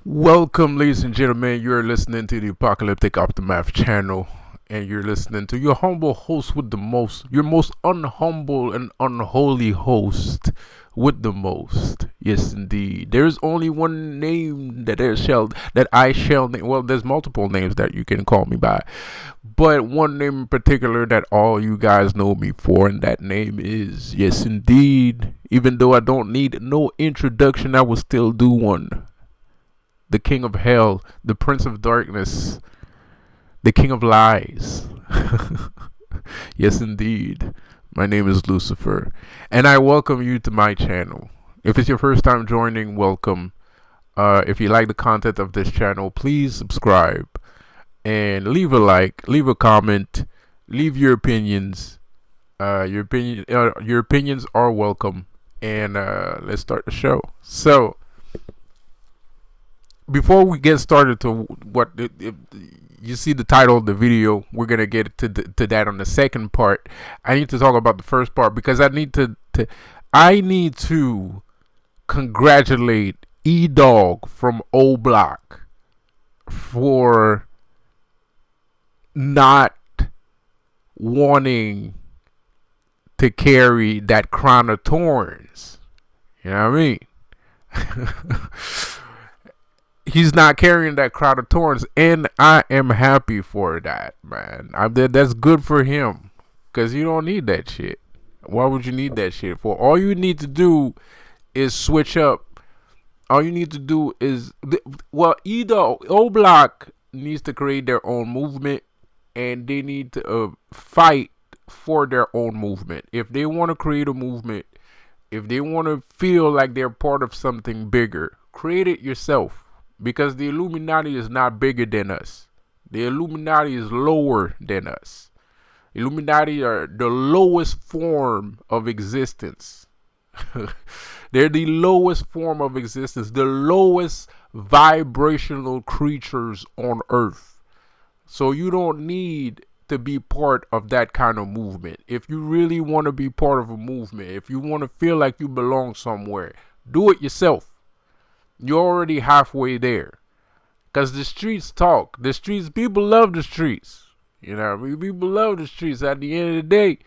Welcome, ladies and gentlemen. You're listening to the Apocalyptic Optimath channel, and you're listening to your humble host with the most, your most unhumble and unholy host with the most. Yes, indeed. There's only one name that I shall name. Well, there's multiple names that you can call me by, but one name in particular that all you guys know me for, and that name is, yes, indeed. Even though I don't need no introduction, I will still do one. The king of hell, the prince of darkness, the king of lies. Yes, indeed. My name is Lucifer, and I welcome you to my channel. If it's your first time joining, welcome. If you like the content of this channel, please subscribe and leave a like, leave a comment, leave your opinions. Your opinions are welcome. And let's start the show. So, before we get started to what you see the title of the video, we're gonna get to that on the second part. I need to talk about the first part because I need to congratulate E-Dog from Oblock for not wanting to carry that crown of thorns. You know what I mean? He's not carrying that crown of thorns, and I am happy for that, man. That's good for him, because you don't need that shit. Why would you need that shit for? All you need to do is switch up. All you need to do is, well, either Oblock needs to create their own movement, and they need to fight for their own movement. If they want to create a movement, if they want to feel like they're part of something bigger, create it yourself. Because the Illuminati is not bigger than us. The Illuminati is lower than us. Illuminati are the lowest form of existence. They're the lowest form of existence. The lowest vibrational creatures on Earth. So you don't need to be part of that kind of movement. If you really want to be part of a movement, if you want to feel like you belong somewhere, do it yourself. You're already halfway there. Because the streets talk. The streets, people love the streets. You know, people love the streets at the end of the day.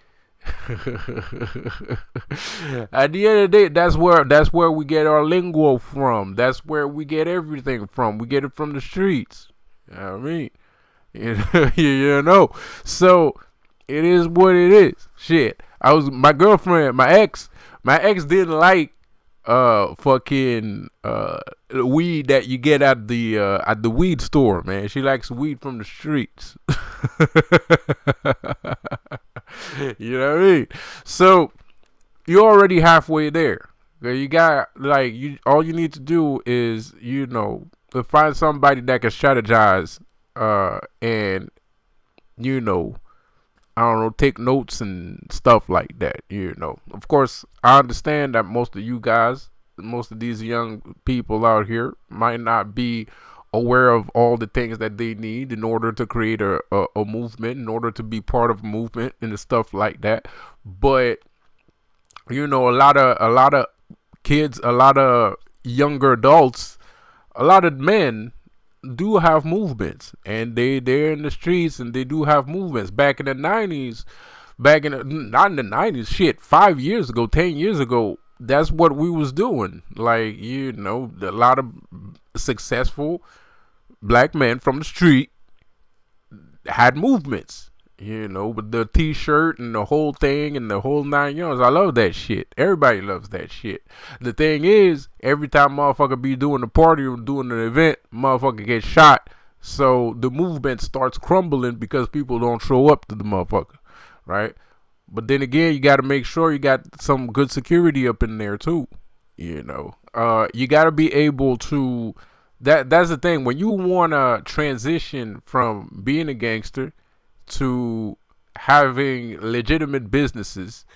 At the end of the day, that's where we get our lingo from. That's where we get everything from. We get it from the streets. You know what I mean? You know. So it is what it is. Shit. My girlfriend, my ex didn't like fucking weed that you get at the weed store, man. She likes weed from the streets. You know what I mean? So you're already halfway there. You got all you need to do is to find somebody that can strategize and I don't know, take notes and stuff like that, Of course, I understand that most of you guys, most of these young people out here might not be aware of all the things that they need in order to create a movement, in order to be part of a movement and stuff like that. But, a lot of kids, a lot of younger adults, a lot of men do have movements, and they're in the streets, and they do have movements. Back in the 90s, not in the 90s, shit, 5 years ago, 10 years ago, that's what we was doing. Like, a lot of successful black men from the street had movements, with the t-shirt and the whole thing and the whole 9 yards. I love that shit. Everybody loves that shit. The thing is, every time motherfucker be doing a party or doing an event, motherfucker gets shot. So the movement starts crumbling because people don't show up to the motherfucker, right? But then again, you got to make sure you got some good security up in there too. You got to be able to. That's the thing. When you want to transition from being a gangster to having legitimate businesses,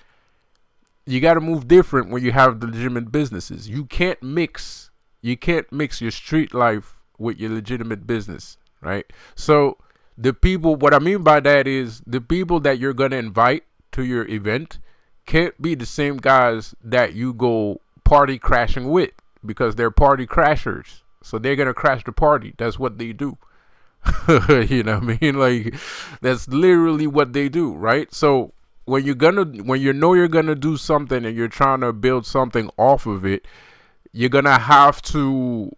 you got to move different when you have the legitimate businesses. You can't mix your street life with your legitimate business, right? So what I mean by that is the people that you're going to invite to your event can't be the same guys that you go party crashing with, because they're party crashers. So they're gonna crash the party. That's what they do. You know what I mean? Like, that's literally what they do, right? So when you know you're gonna do something and you're trying to build something off of it, you're gonna have to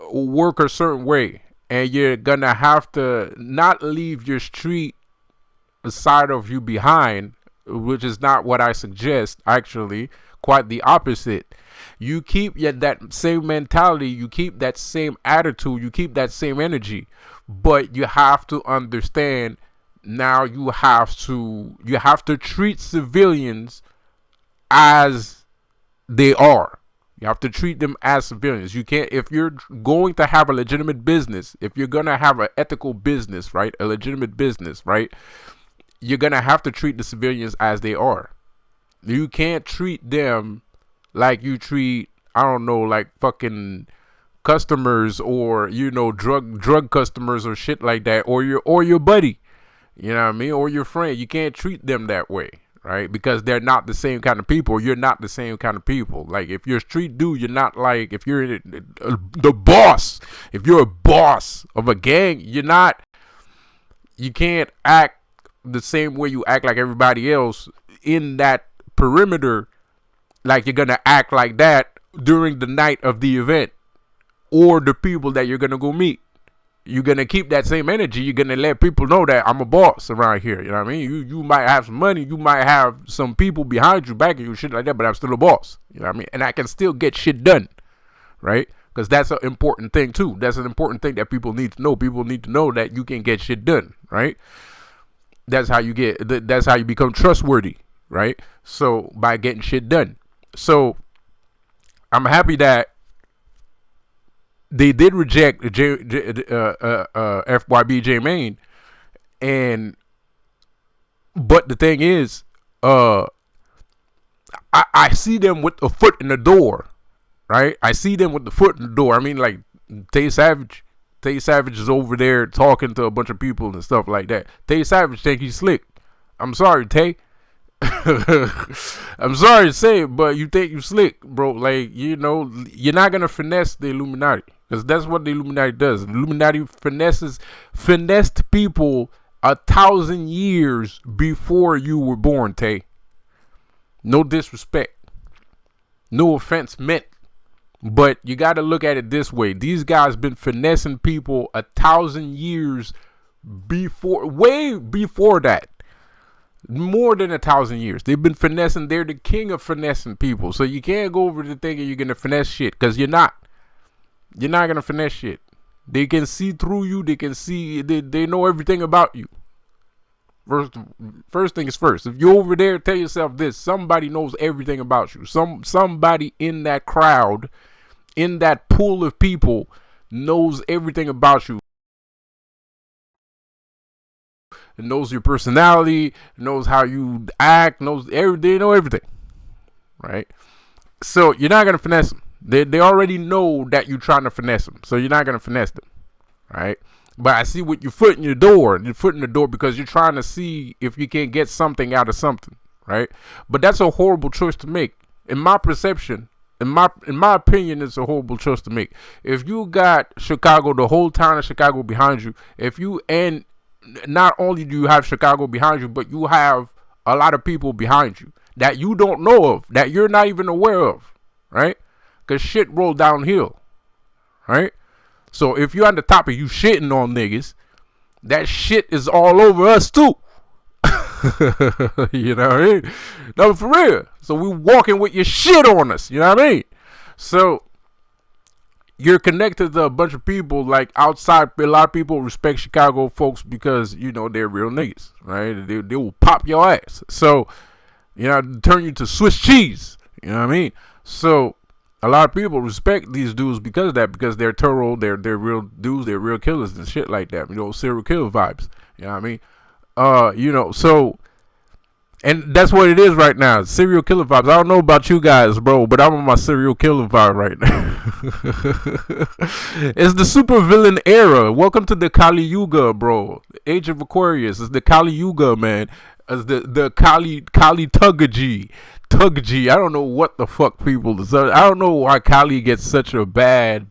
work a certain way, and you're gonna have to not leave your street side of you behind, which is not what I suggest. Actually, quite the opposite. You keep that same mentality, you keep that same attitude, you keep that same energy, but you have to understand now you have to treat civilians as they are. You have to treat them as civilians. You can't, if you're going to have a legitimate business, if you're going to have an ethical business, right? A legitimate business, right? You're going to have to treat the civilians as they are. You can't treat them like you treat, I don't know, like fucking customers, or, you know, drug customers or shit like that, or your buddy, you know what I mean, or your friend. You can't treat them that way, right? Because they're not the same kind of people. You're not the same kind of people. Like, if you're a street dude, you're not like, if you're the boss, if you're a boss of a gang, you can't act the same way you act like everybody else in that perimeter. Like, you're gonna act like that during the night of the event or the people that you're gonna go meet. You're gonna keep that same energy. You're gonna let people know that I'm a boss around here. You know what I mean? You might have some money, you might have some people behind you, backing you, shit like that, but I'm still a boss. You know what I mean? And I can still get shit done, right? Because that's an important thing too. That's an important thing that people need to know. People need to know that you can get shit done, right? That's how you become trustworthy, right? So, by getting shit done. So I'm happy that they did reject FYB Jmane, but the thing is, I see them with a foot in the door, right? I see them with the foot in the door. I mean, like, Tay Savage is over there talking to a bunch of people and stuff like that. Tay Savage think he's slick. I'm sorry, Tay. I'm sorry to say it, but you think you slick, bro. Like, you know, you're not gonna finesse the Illuminati, because that's what the Illuminati does. The Illuminati finessed people 1,000 years before you were born, Tay. No disrespect, no offense meant, but you got to look at it this way. These guys been finessing people 1,000 years before, way before that. More than 1,000 years. They've been finessing. They're the king of finessing people. So you can't go over to thinking you're going to finesse shit, because you're not. You're not going to finesse shit. They can see through you. They can see. They know everything about you. First thing is first. If you're over there, tell yourself this. Somebody knows everything about you. Somebody in that crowd, in that pool of people, knows everything about you. It knows your personality, knows how you act, they know everything, right? So you're not gonna finesse them. They already know that you're trying to finesse them, so you're not gonna finesse them, right? But I see with your foot in the door because you're trying to see if you can get something out of something, right? But that's a horrible choice to make, in my perception. In my opinion, it's a horrible choice to make. If you got Chicago, the whole town of Chicago behind you, and not only do you have Chicago behind you, but you have a lot of people behind you that you don't know of, that you're not even aware of, right? Because shit roll downhill, right? So if you're on the top of you shitting on niggas, that shit is all over us too. You know what I mean? No, for real. So we walking with your shit on us, you know what I mean? So you're connected to a bunch of people, like, outside. A lot of people respect Chicago folks because, you know, they're real niggas, right? They will pop your ass. So, you know, turn you to Swiss cheese. You know what I mean? So a lot of people respect these dudes because of that, because they're thorough, they're real dudes, they're real killers and shit like that. You know, serial killer vibes. You know what I mean? You know, so, and that's what it is right now. Serial killer vibes. I don't know about you guys, bro, but I'm on my serial killer vibe right now. It's the super villain era. Welcome to the Kali Yuga, bro. Age of Aquarius. It's the Kali Yuga, man. As the Kali Tugaji. Tug G. I don't know what the fuck people deserve. I don't know why Kali gets such a bad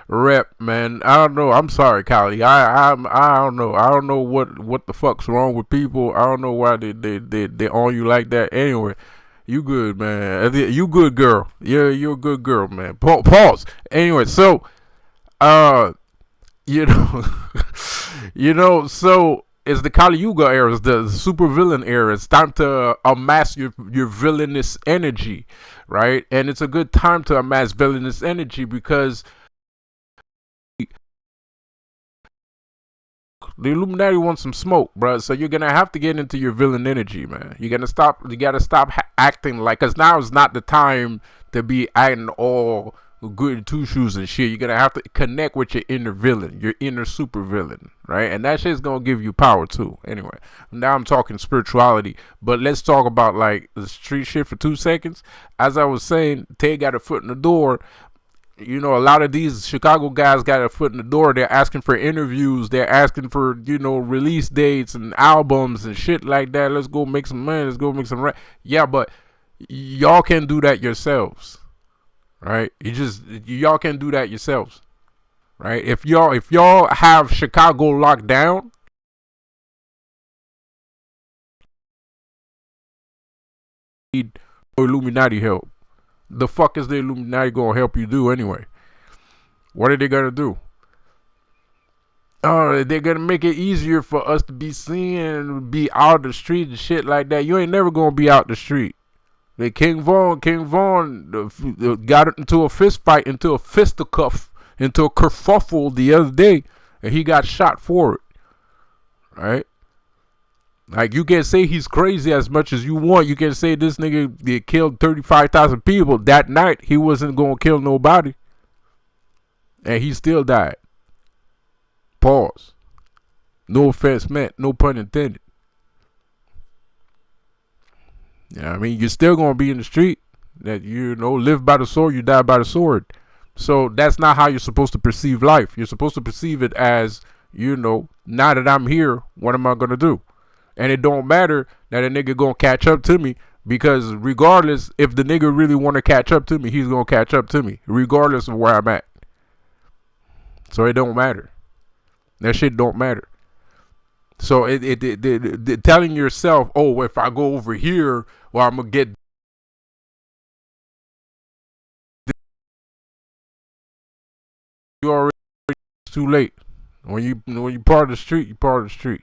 rep, man. I don't know. I'm sorry, Kali. I don't know. I don't know what the fuck's wrong with people. I don't know why they on you like that. Anyway, you good, man. You good, girl. Yeah, you're a good girl, man. Pause. Anyway, so you know, so it's the Kali Yuga era, it's the super villain era. It's time to amass your villainous energy, right? And it's a good time to amass villainous energy because the Illuminati wants some smoke, bro. So you're gonna have to get into your villain energy, man. You gotta stop acting like, cause now is not the time to be acting all good two shoes and shit. You're gonna have to connect with your inner villain, your inner super villain, right? And that shit's gonna give you power too. Anyway, now I'm talking spirituality, but let's talk about like the street shit for 2 seconds. As I was saying, Tay got a foot in the door. You know, a lot of these Chicago guys got a foot in the door. They're asking for interviews. They're asking for, you know, release dates and albums and shit like that. Let's go make some money. Let's go make some rap. Yeah, but y'all can do that yourselves, right? Y'all can do that yourselves, right? If y'all have Chicago locked down, need Illuminati help. The fuck is the Illuminati gonna help you do anyway? What are they gonna do? Oh, they're gonna make it easier for us to be seen, be out the street and shit like that. You ain't never gonna be out the street. King Vaughn got into a fist fight, into a fisticuff, into a kerfuffle the other day, and he got shot for it. Right? Like, you can say he's crazy as much as you want. You can say this nigga they killed 35,000 people. That night, he wasn't going to kill nobody. And he still died. Pause. No offense meant. No pun intended. Yeah, I mean, you're still going to be in the street. That, you know, live by the sword, you die by the sword. So that's not how you're supposed to perceive life. You're supposed to perceive it as, you know, now that I'm here, what am I going to do? And it don't matter that a nigga gonna catch up to me, because regardless, if the nigga really want to catch up to me, he's gonna catch up to me regardless of where I'm at. So it don't matter. That shit don't matter. So it telling yourself, oh, if I go over here, well, I'm gonna get, you already, it's too late. When you part of the street, you part of the street.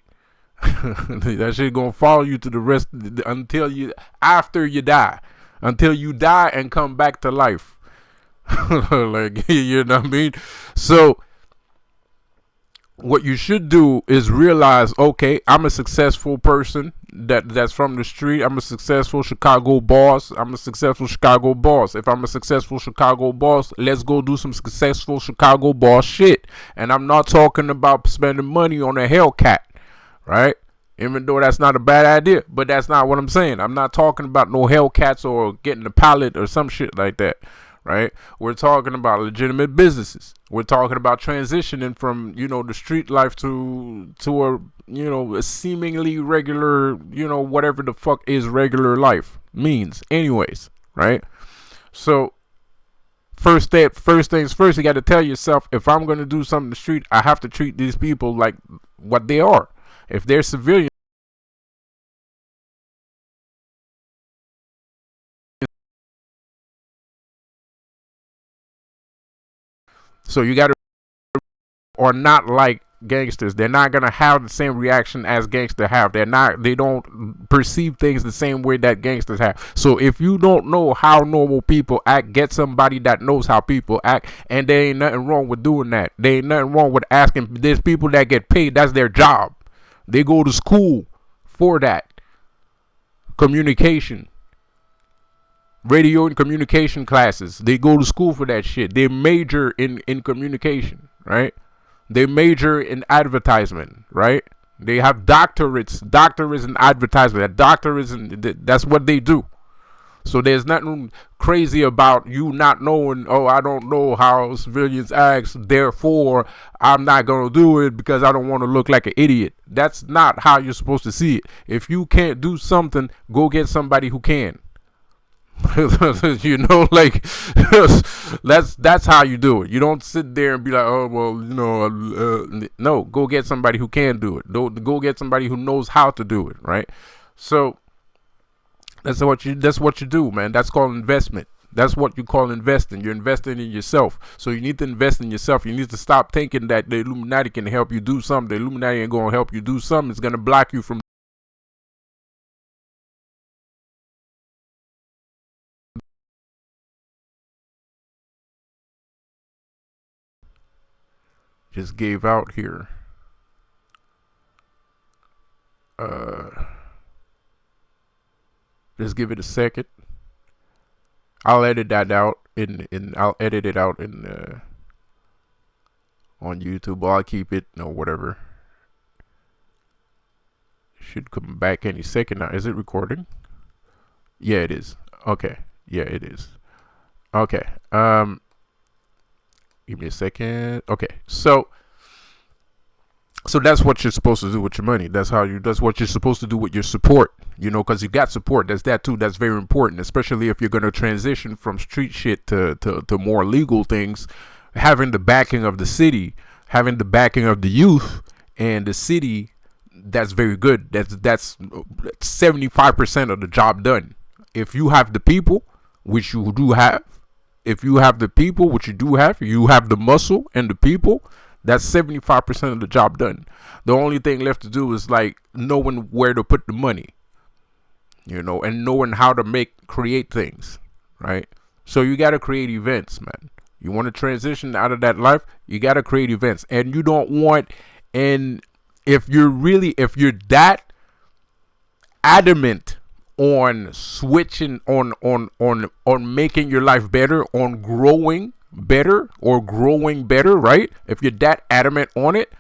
That shit gonna follow you to the rest after you die, until you die and come back to life. Like, you know what I mean? So what you should do is realize, okay, I'm a successful person that's from the street. I'm a successful Chicago boss. I'm a successful Chicago boss. If I'm a successful Chicago boss, let's go do some successful Chicago boss shit. And I'm not talking about spending money on a Hellcat. Right? Even though that's not a bad idea, but that's not what I'm saying. I'm not talking about no Hellcats or getting a pallet or some shit like that, right? We're talking about legitimate businesses. We're talking about transitioning from, you know, the street life to a, you know, a seemingly regular, you know, whatever the fuck is regular life means anyways, right? So first things first, you got to tell yourself, if I'm going to do something in the street, I have to treat these people like what they are. If they're civilians, so you got to, or not like gangsters. They're not gonna have the same reaction as gangsters have. They don't perceive things the same way that gangsters have. So if you don't know how normal people act, get somebody that knows how people act, and there ain't nothing wrong with doing that. There ain't nothing wrong with asking. There's people that get paid, that's their job. They go to school for that. Communication, radio and communication classes. They go to school for that shit. They major in communication, right? They major in advertisement, right? They have doctorates in advertisement. That's what they do. So there's nothing crazy about you not knowing, oh, I don't know how civilians act, therefore I'm not going to do it because I don't want to look like an idiot. That's not how you're supposed to see it. If you can't do something, go get somebody who can. You know, like that's how you do it. You don't sit there and be like, oh well, you know, no. Go get somebody who can do it. Go get somebody who knows how to do it, right? So that's what you do, man. That's called investment. That's what you call investing. You're investing in yourself. So you need to invest in yourself. You need to stop thinking that the Illuminati can help you do something. The Illuminati ain't gonna help you do something. It's gonna block you from. Just gave out here. Just give it a second. I'll edit that out I'll edit it out in on YouTube, or I'll keep it or whatever. Should come back any second now. Is it recording? Yeah, it is. Okay. Yeah, it is. Okay. Give me a second. Okay. So that's what you're supposed to do with your money. That's what you're supposed to do with your support, you know, because you got support. That's that too. That's very important, especially if you're going to transition from street shit to more legal things. Having the backing of the city, having the backing of the youth and the city, that's very good. That's 75% of the job done. If you have the people, which you do have, if you have the people, which you do have, you have the muscle and the people, that's 75% of the job done. The only thing left to do is like knowing where to put the money, you know, and knowing how to create things, right? So you got to create events, man. You want to transition out of that life, you got to create events. And you don't want, and if you're that adamant on switching on making your life better, on growing better or growing better, right? If you're that adamant on it,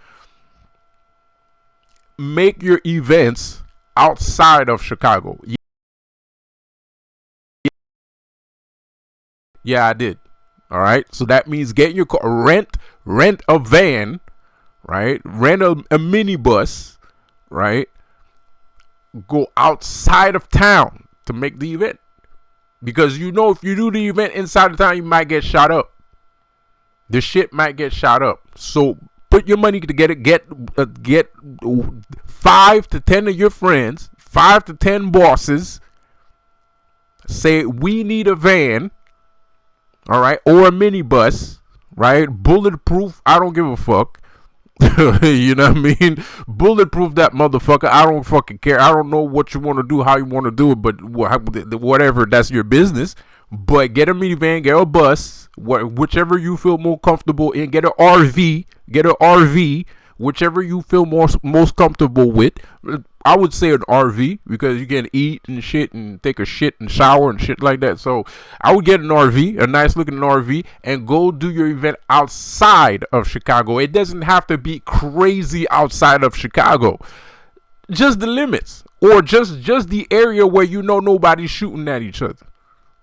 make your events outside of Chicago. Yeah, I did. All right. So that means get your car, rent a van, right? Rent a minibus, right? Go outside of town to make the event, because you know if you do the event inside of town, you might get shot up. The shit might get shot up. So put your money to get 5 to 10 of your friends, 5 to 10 bosses. Say we need a van, all right, or a minibus, right? Bulletproof. I don't give a fuck. You know what I mean? Bulletproof that motherfucker. I don't fucking care. I don't know what you want to do, how you want to do it, but whatever, that's your business. But get a minivan, get a bus, whichever you feel more comfortable in. Get an RV, whichever you feel most comfortable with. I would say an RV because you can eat and shit and take a shit and shower and shit like that. So I would get an RV, a nice looking RV, and go do your event outside of Chicago. It doesn't have to be crazy outside of Chicago. Just the limits, or just the area where you know nobody's shooting at each other,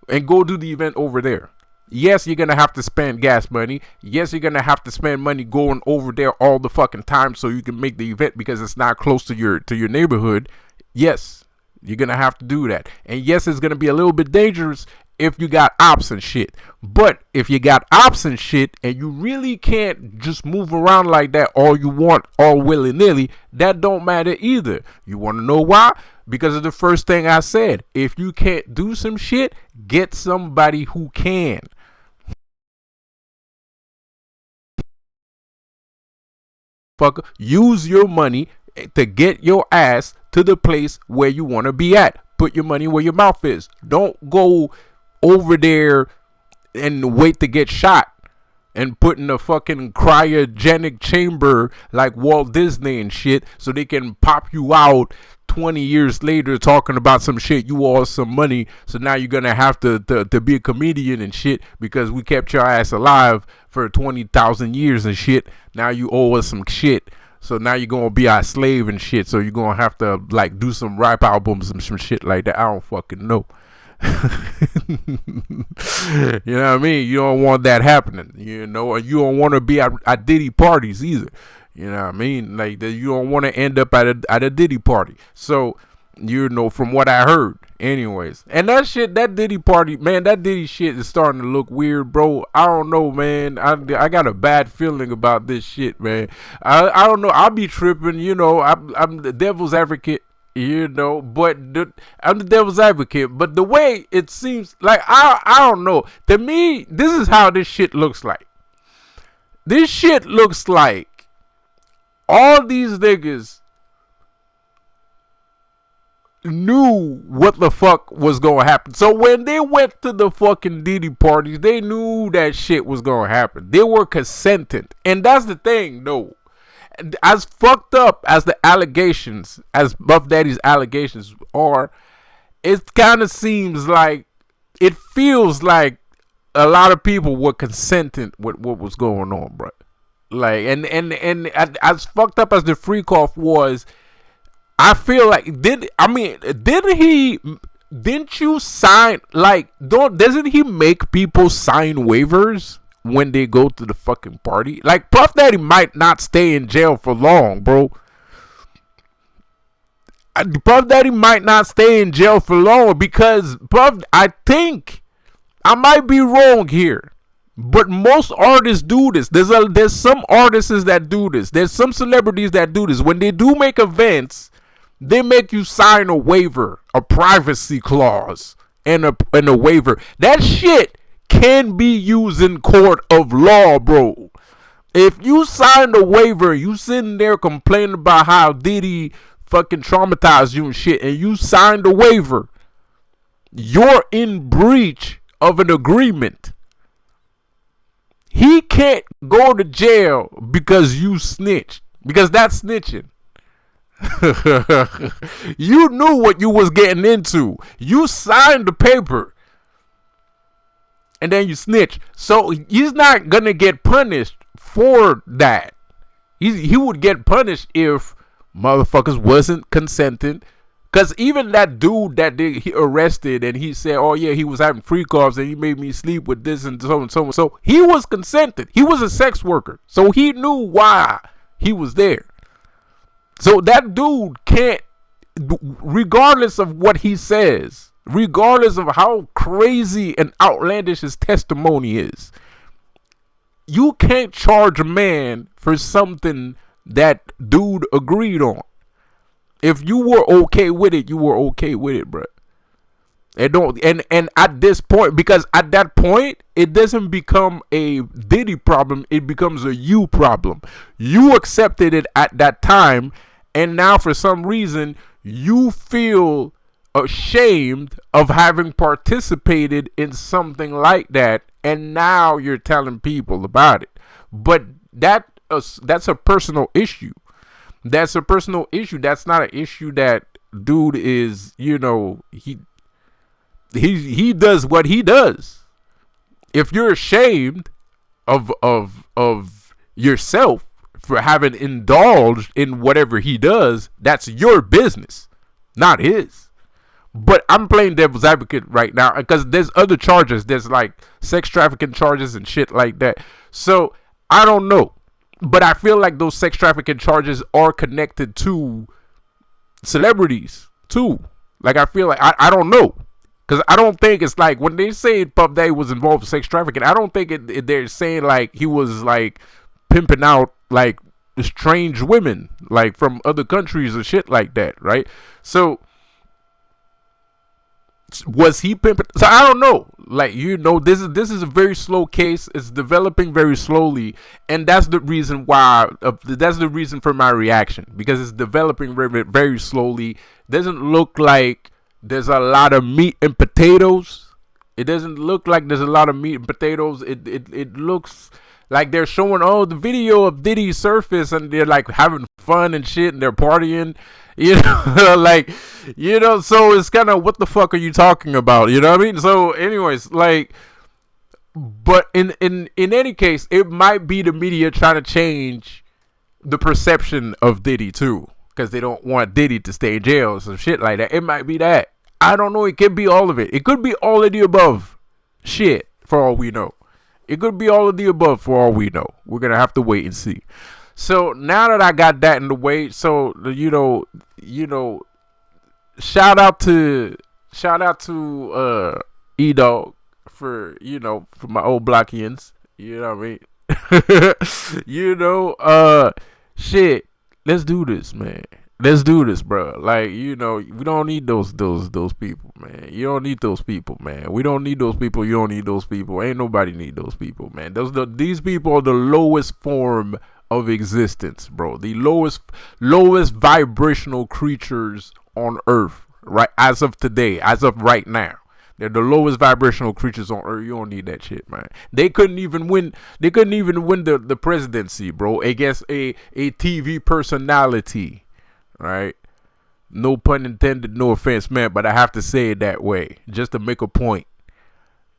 and go do the event over there. Yes, you're going to have to spend gas money. Yes, you're going to have to spend money going over there all the fucking time so you can make the event because it's not close to your neighborhood. Yes, you're going to have to do that. And yes, it's going to be a little bit dangerous if you got ops and shit. But if you got ops and shit and you really can't just move around like that all you want, all willy-nilly, that don't matter either. You want to know why? Because of the first thing I said. If you can't do some shit, get somebody who can. Fucker, use your money to get your ass to the place where you want to be at. Put your money where your mouth is. Don't go over there and wait to get shot and put in a fucking cryogenic chamber like Walt Disney and shit so they can pop you out 20 years later talking about some shit. You owe us some money, so now you're gonna have to be a comedian and shit because we kept your ass alive for 20,000 years and shit. Now you owe us some shit, so now you're gonna be our slave and shit. So you're gonna have to like do some rap albums and some shit like that. I don't fucking know. You know what I mean? You don't want that happening, you know, and you don't want to be at Diddy parties either. You know what I mean? Like you don't want to end up at a Diddy party. So You know, from what I heard. Anyways. And that shit, that Diddy party, man, that Diddy shit is starting to look weird, bro. I don't know, man. I got a bad feeling about this shit, man. I don't know. I'll be tripping, you know. I'm the devil's advocate, you know, but I'm the devil's advocate. But the way it seems, like, I don't know. To me, this is how this shit looks like. This shit looks like all these niggas knew what the fuck was gonna happen. So when they went to the fucking Diddy parties, they knew that shit was gonna happen. They were consentant. And that's the thing, though. As fucked up as the allegations, as Buff Daddy's allegations are, it kind of seems like, it feels like a lot of people were consentant with what was going on, bro. Like, and as fucked up as the freak off was, I feel like, didn't you sign, like, doesn't he make people sign waivers when they go to the fucking party? Like, Puff Daddy might not stay in jail for long, bro. Puff Daddy might not stay in jail for long because I think, I might be wrong here, but most artists do this. There's some artists that do this. There's some celebrities that do this. When they do make events, they make you sign a waiver, a privacy clause, and a waiver. That shit can be used in court of law, bro. If you signed a waiver, you sitting there complaining about how Diddy fucking traumatized you and shit, and you signed a waiver, you're in breach of an agreement. He can't go to jail because you snitched, because that's snitching. You knew what you was getting into. You signed the paper and then you snitch. So he's not gonna get punished for that. He would get punished if motherfuckers wasn't consenting. Cause even that dude that he arrested and he said, oh yeah, he was having freak offs and he made me sleep with this and so and so and so. He was consented. He was a sex worker. So he knew why he was there. So that dude can't, regardless of what he says, regardless of how crazy and outlandish his testimony is, you can't charge a man for something that dude agreed on. If you were okay with it, you were okay with it, bro. And at this point, because at that point, it doesn't become a Diddy problem, it becomes a you problem. You accepted it at that time, and now for some reason, you feel ashamed of having participated in something like that, and now you're telling people about it. But that's a personal issue. That's a personal issue. That's not an issue that dude is, you know, he does what he does. If you're ashamed of yourself for having indulged in whatever he does, that's your business, not his. But I'm playing devil's advocate right now because there's other charges. There's like sex trafficking charges and shit like that. So I don't know. But I feel like those sex trafficking charges are connected to celebrities too. Like, I feel like, I don't know. Because I don't think it's like, when they say Puff Daddy was involved in sex trafficking, I don't think they're saying like he was like pimping out like strange women like from other countries or shit like that, right? So was he pimping? So I don't know. Like, you know, this is a very slow case. It's developing very slowly, and that's the reason why. That's the reason for my reaction, because it's developing very, very slowly. Doesn't look like there's a lot of meat and potatoes. It doesn't look like there's a lot of meat and potatoes. It looks like they're showing the video of Diddy surface and they're like having fun and shit and they're partying. You know, like, you know, so it's kind of, what the fuck are you talking about? You know what I mean? So anyways, like, but in any case, it might be the media trying to change the perception of Diddy too, because they don't want Diddy to stay in jail or some shit like that. It might be that. I don't know. It could be all of it. It could be all of the above shit for all we know. It could be all of the above for all we know. We're going to have to wait and see. So now that I got that in the way, so, you know, shout out to shout out to E Dog for for my old Blockians. You know what I mean? Shit. Let's do this, man. Let's do this, bro. Like, we don't need those people, man. You don't need those people, man. We don't need those people. You don't need those people. Ain't nobody need those people, man. These people are the lowest form of existence, bro. The lowest vibrational creatures on Earth, right? As of today, as of right now. They're the lowest vibrational creatures on Earth. You don't need that shit, man. They couldn't even win. They couldn't even win the presidency, bro, against a TV personality, right? No pun intended, no offense, man, but I have to say it that way just to make a point.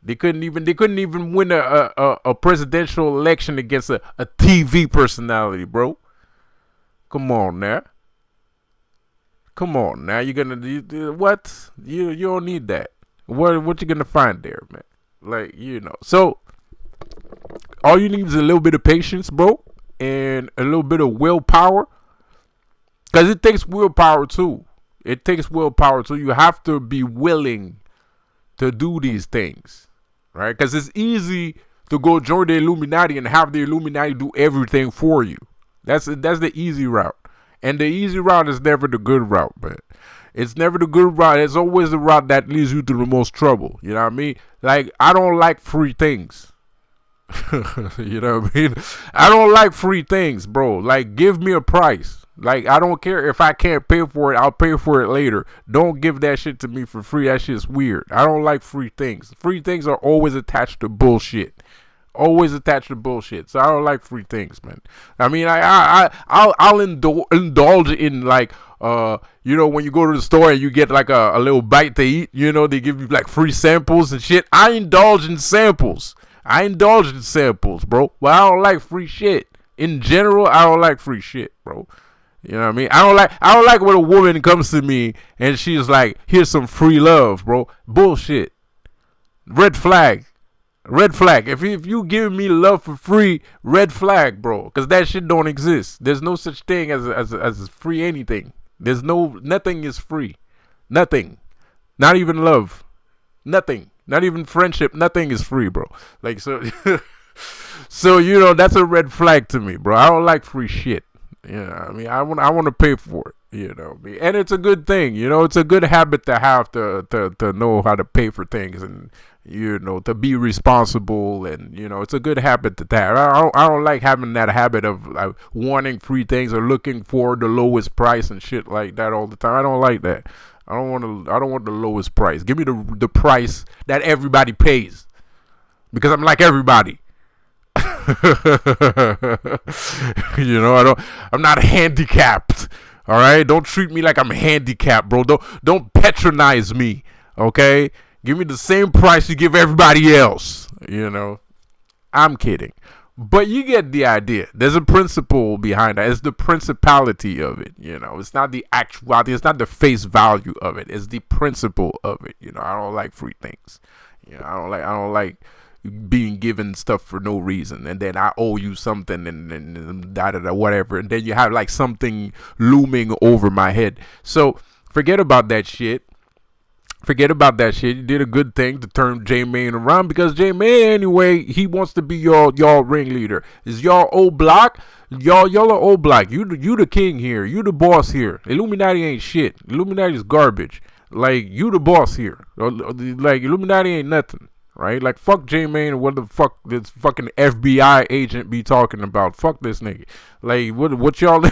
They couldn't even win a presidential election against a TV personality, bro. Come on now. Come on now. What? You don't need that. What you gonna find there, man? Like, So all you need is a little bit of patience, bro, and a little bit of willpower. Cause it takes willpower too. It takes willpower too. You have to be willing to do these things, right? Cause it's easy to go join the Illuminati and have the Illuminati do everything for you. That's the easy route, and the easy route is never the good route, man. It's never the good route. It's always the route that leads you to the most trouble. You know what I mean? Like, I don't like free things. You know what I mean? I don't like free things, bro. Like, give me a price. Like, I don't care if I can't pay for it. I'll pay for it later. Don't give that shit to me for free. That shit's weird. I don't like free things. Free things are always attached to bullshit. Always attached to bullshit. So I don't like free things, man. I mean, I'll indulge in, like, when you go to the store and you get like a little bite to eat, they give you like free samples and shit. I indulge in samples. Bro. But I don't like free shit. In general, I don't like free shit, bro. You know what I mean? I don't like when a woman comes to me and she's like, here's some free love, bro. Bullshit. Red flag. If you give me love for free, red flag, bro. Because that shit don't exist. There's no such thing as free anything. Nothing is free. Nothing. Not even love. Nothing. Not even friendship. Nothing is free, bro. Like, so, so, that's a red flag to me, bro. I don't like free shit. I mean, I want to pay for it, and it's a good thing, it's a good habit to have to know how to pay for things and, to be responsible, and, it's a good habit to have. I don't like having that habit of like wanting free things or looking for the lowest price and shit like that all the time. I don't like that. I don't want the lowest price. Give me the price that everybody pays, because I'm like everybody. I'm not handicapped. All right, don't treat me like I'm handicapped, bro. Don't patronize me. Okay, give me the same price you give everybody else. I'm kidding, but you get the idea. There's a principle behind that. It's the principality of it. It's not the actuality. It's not the face value of it. It's the principle of it. I don't like free things. I don't like being given stuff for no reason, and then I owe you something, and whatever, and then you have like something looming over my head. So forget about that shit. You did a good thing to turn Jmane around, because Jmane, anyway, he wants to be y'all ringleader. Is y'all Oblock? Y'all are Oblock. You the king here. You the boss here. Illuminati ain't shit. Illuminati is garbage. Like, you the boss here. Like, Illuminati ain't nothing. Right? Like, fuck Jmane and what the fuck this fucking FBI agent be talking about. Fuck this nigga. Like, what y'all,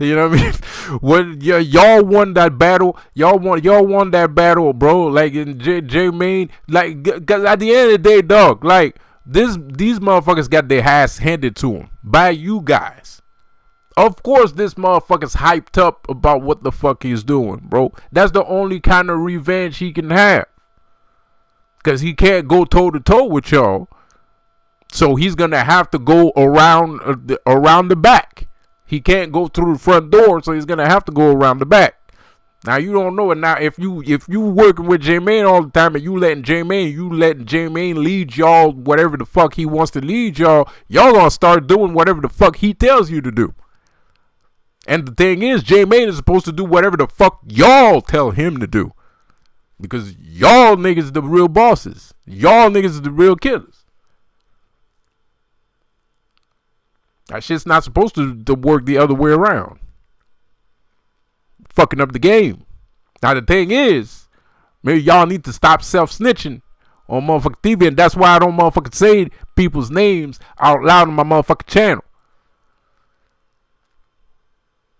you know what I mean? What, y'all won that battle. Y'all won that battle, bro. Like, in Jmane, like, cause at the end of the day, dog, like, these motherfuckers got their ass handed to them by you guys. Of course, this motherfucker's hyped up about what the fuck he's doing, bro. That's the only kind of revenge he can have. Because he can't go toe-to-toe with y'all. So he's going to have to go around the back. He can't go through the front door, so he's going to have to go around the back. Now, you don't know it. Now, if you working with Jmane all the time and you letting Jmane lead y'all whatever the fuck he wants to lead y'all going to start doing whatever the fuck he tells you to do. And the thing is, Jmane is supposed to do whatever the fuck y'all tell him to do. Because y'all niggas the real bosses. Y'all niggas is the real killers. That shit's not supposed to work the other way around. Fucking up the game. Now the thing is, maybe y'all need to stop self-snitching on motherfucking TV. And that's why I don't motherfucking say people's names out loud on my motherfucking channel.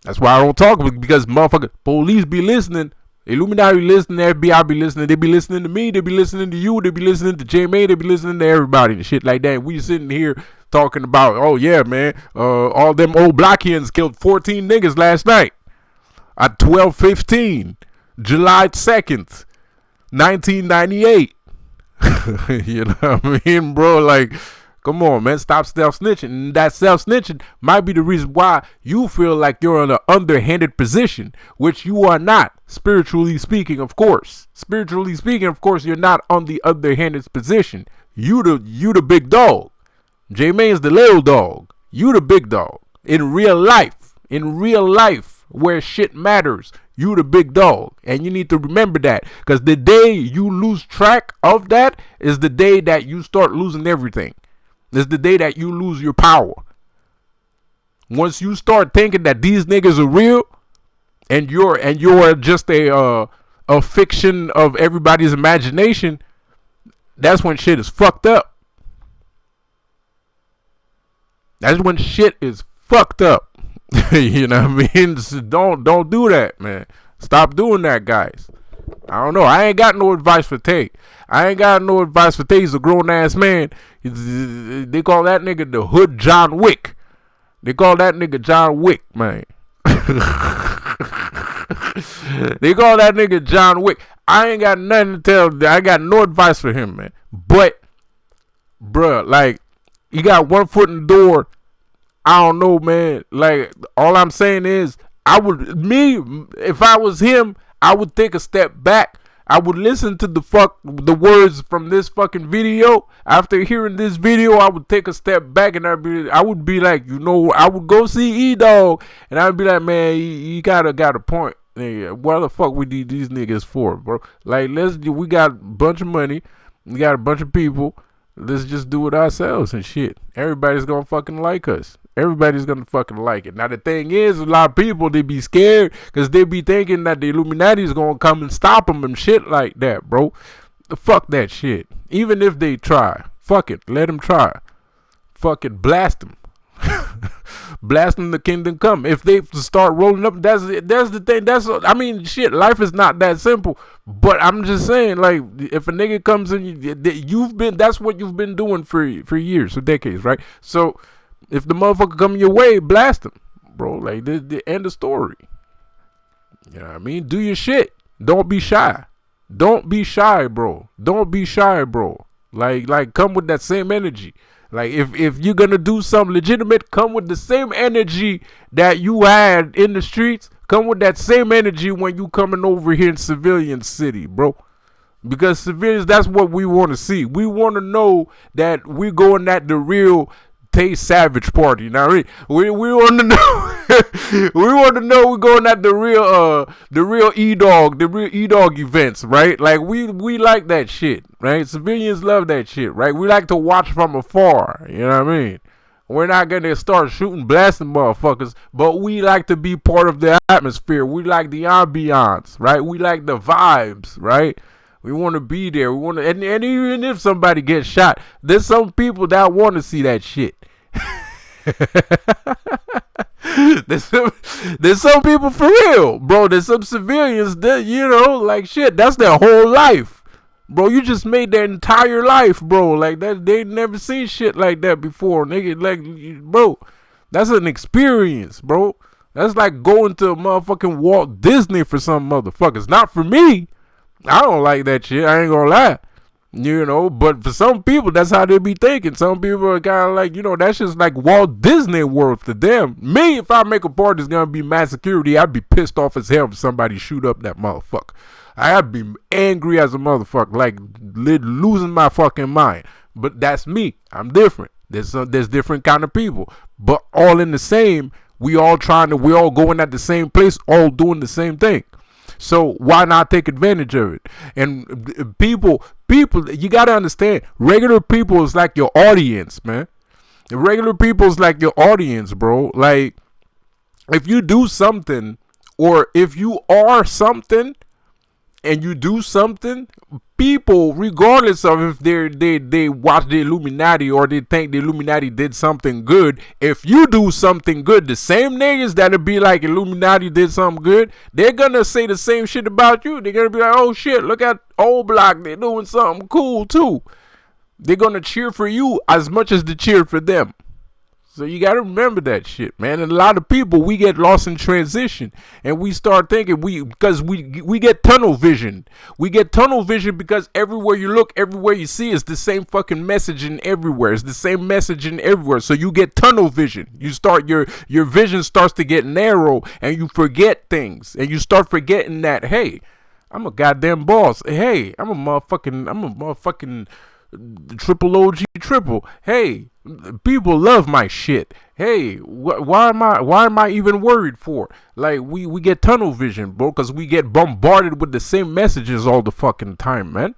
That's why I don't talk, because motherfucking police be listening. Illuminati listening, FBI be listening. They be listening to me. They be listening to you. They be listening to Jmane. They be listening to everybody and shit like that. And we sitting here talking about, oh yeah, man, all them Oblockians killed 14 niggas last night at 12:15, July 2nd, 1998. You know what I mean, bro? Like, come on, man. Stop self-snitching. And that self-snitching might be the reason why you feel like you're in an underhanded position, which you are not. Spiritually speaking, of course. Spiritually speaking, of course, you're not on the underhanded position. You the big dog. Jmane's the little dog. You the big dog. In real life, where shit matters, you the big dog. And you need to remember that. Because the day you lose track of that is the day that you start losing everything. It's the day that you lose your power. Once you start thinking that these niggas are real, and you're just a fiction of everybody's imagination, that's when shit is fucked up. That's when shit is fucked up. You know what I mean? So don't do that, man. Stop doing that, guys. I don't know. I ain't got no advice for Tay. He's a grown ass man. They call that nigga the Hood John Wick. They call that nigga John Wick, man. They call that nigga John Wick. I ain't got nothing to tell. I got no advice for him, man. But, bruh, like, you got one foot in the door. I don't know, man. Like, all I'm saying is, if I was him, I would take a step back. I would listen to the words from this fucking video. After hearing this video, I would take a step back and I would be like, you know, I would go see E-Dog and I would be like, man, you got a point. Nigga, what the fuck we need these niggas for, bro? Like, we got a bunch of money, we got a bunch of people. Let's just do it ourselves and shit. Everybody's gonna fucking like us. Everybody's gonna fucking like it. Now the thing is, a lot of people, they be scared because they be thinking that the Illuminati is gonna come and stop them and shit like that, bro. Fuck that shit. Even if they try, fuck it, let them try. Fuck it, blast them. Blast them, the kingdom come. If they start rolling up, that's the thing. I mean, shit, life is not that simple. But I'm just saying, like, if a nigga comes in, that's what you've been doing for years, for decades, right? So if the motherfucker come your way, blast him, bro. Like, the end of story. You know what I mean? Do your shit. Don't be shy. Don't be shy, bro. Don't be shy, bro. Like come with that same energy. Like, if you're gonna do something legitimate, come with the same energy that you had in the streets. Come with that same energy when you coming over here in Civilian City, bro. Because civilians, that's what we want to see. We want to know that we're going at the real Tay Savage party. You know what I mean? We want to know. We want to know we're going at the real E-Dog events, right? Like, we like that shit, right? Civilians love that shit, right? We like to watch from afar. You know what I mean? We're not gonna start shooting, blasting motherfuckers, but we like to be part of the atmosphere. We like the ambiance, right? We like the vibes, right? We want to be there. We want to, and even if somebody gets shot, there's some people that want to see that shit. There's some people for real, bro. There's some civilians that, you know, like, shit, that's their whole life, bro. You just made their entire life, bro. Like, that, they never seen shit like that before, nigga. Like, bro, that's an experience, bro. That's like going to a motherfucking Walt Disney for some motherfuckers. Not for me. I don't like that shit. I ain't gonna lie. You know, but for some people, that's how they be thinking. Some people are kind of like, you know, that's just like Walt Disney World to them. Me, if I make a party that's gonna be mass security, I'd be pissed off as hell if somebody shoot up that motherfucker. I'd be angry as a motherfucker, like losing my fucking mind. But that's me. I'm different. There's different kind of people, but all in the same. We all going at the same place, all doing the same thing. So why not take advantage of it? And people, you gotta understand, regular people is like your audience, man. Regular people is like your audience, bro. Like, if you do something, or if you are something, and you do something, people, regardless of if they watch the Illuminati or they think the Illuminati did something good, if you do something good, the same niggas that'll be like Illuminati did something good, they're gonna say the same shit about you. They're gonna be like, oh shit, look at Oblock, they're doing something cool too. They're gonna cheer for you as much as they cheer for them. So you got to remember that shit, man. And a lot of people, we get lost in transition, and we start thinking because we get tunnel vision. We get tunnel vision because everywhere you look, everywhere you see, is the same fucking messaging everywhere. It's the same messaging everywhere. So you get tunnel vision. You start your vision starts to get narrow, and you forget things, and you start forgetting that, hey, I'm a goddamn boss. Hey, I'm a motherfucking triple OG triple. Hey, people love my shit. Hey, why am I even worried for? Like, we get tunnel vision, bro, because we get bombarded with the same messages all the fucking time, man.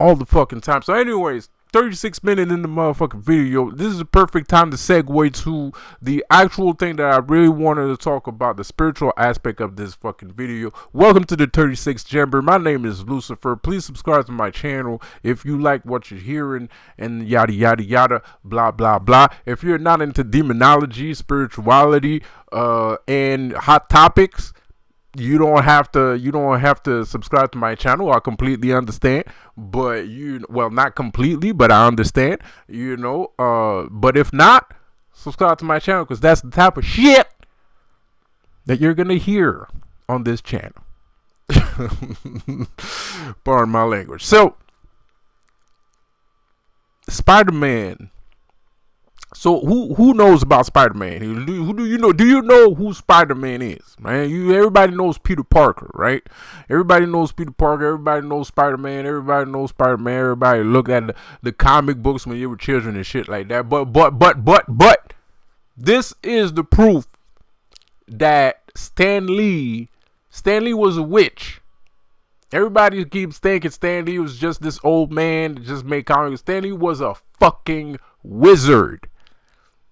All the fucking time. So anyways, 36 minutes in the motherfucking video. This is the perfect time to segue to the actual thing that I really wanted to talk about, the spiritual aspect of this fucking video. Welcome to the 36th Chamber. My name is Lucifer. Please subscribe to my channel if you like what you're hearing, and yada yada yada, blah blah blah. If you're not into demonology, spirituality, and hot topics, you don't have to subscribe to my channel. I completely understand, but well, not completely, but I understand, but if not, subscribe to my channel, because that's the type of shit that you're gonna hear on this channel. Pardon my language. So, Spider-Man. So who knows about Spider-Man? Who do you know? Do you know who Spider-Man is, man? Everybody knows Peter Parker, right? Everybody knows Peter Parker. Everybody knows Spider-Man. Everybody knows Spider-Man. Everybody look at the comic books when you were children and shit like that. But this is the proof that Stan Lee was a witch. Everybody keeps thinking Stan Lee was just this old man that just made comics. Stan Lee was a fucking wizard.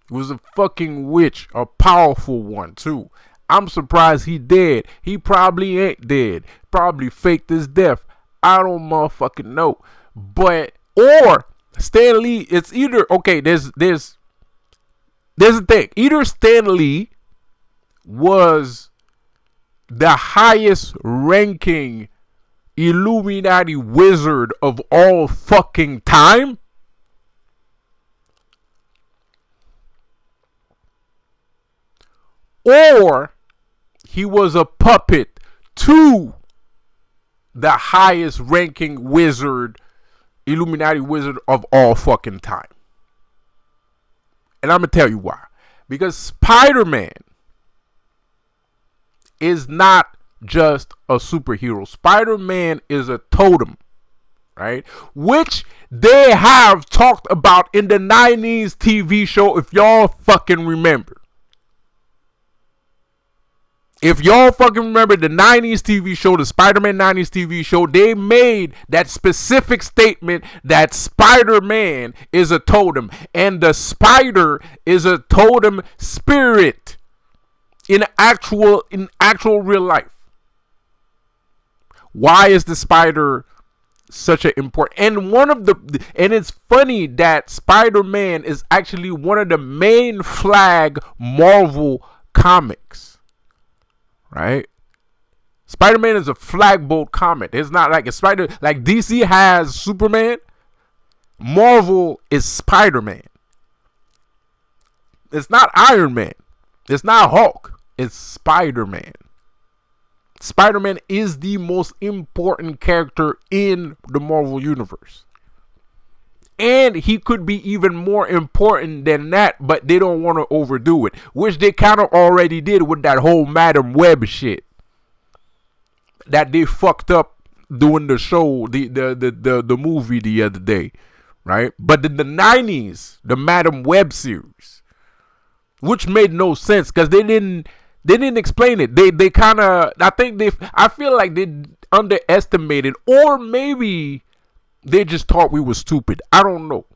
He was a fucking witch, a powerful one too. I'm surprised he dead. He probably ain't dead. Probably faked his death. I don't motherfucking know. But or Stan Lee, it's either okay. There's a thing. Either Stan Lee was the highest ranking Illuminati wizard of all fucking time, or he was a puppet to the highest ranking wizard, Illuminati wizard of all fucking time. And I'm going to tell you why. Because Spider-Man is not just a superhero. Spider-Man is a totem, right? Which they have talked about in the 90s TV show, if y'all fucking remember. If y'all fucking remember the 90s TV show, the Spider-Man 90s TV show, they made that specific statement that Spider-Man is a totem. And the spider is a totem spirit in actual real life. Why is the spider such an important? And it's funny that Spider-Man is actually one of the main flag Marvel comics. Right? Spider-Man is a flagbolt comic. It's not like like DC has Superman. Marvel is Spider-Man. It's not Iron Man. It's not Hulk. It's Spider-Man. Spider-Man is the most important character in the Marvel universe. And he could be even more important than that, but they don't want to overdo it, which they kind of already did with that whole Madam Web shit that they fucked up doing the show, the movie the other day, right? But in the 90s, the Madam Web series, which made no sense because they didn't explain it. They kind of, I feel like they underestimated, or maybe they just thought we were stupid. I don't know.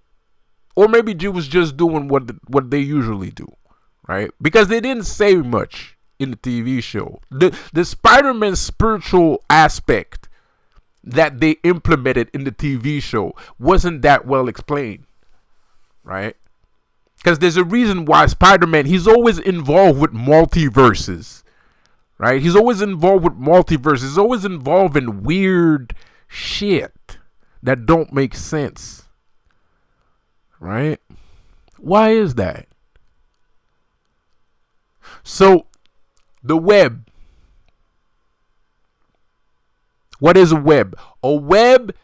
Or maybe G was just doing what they usually do, right? Because they didn't say much in the TV show. The Spider-Man spiritual aspect that they implemented in the TV show wasn't that well explained, right? Because there's a reason why Spider-Man, he's always involved with multiverses, right? He's always involved with multiverses. He's always involved in weird shit that don't make sense, right? Why is that? So, the web. What is a web? A web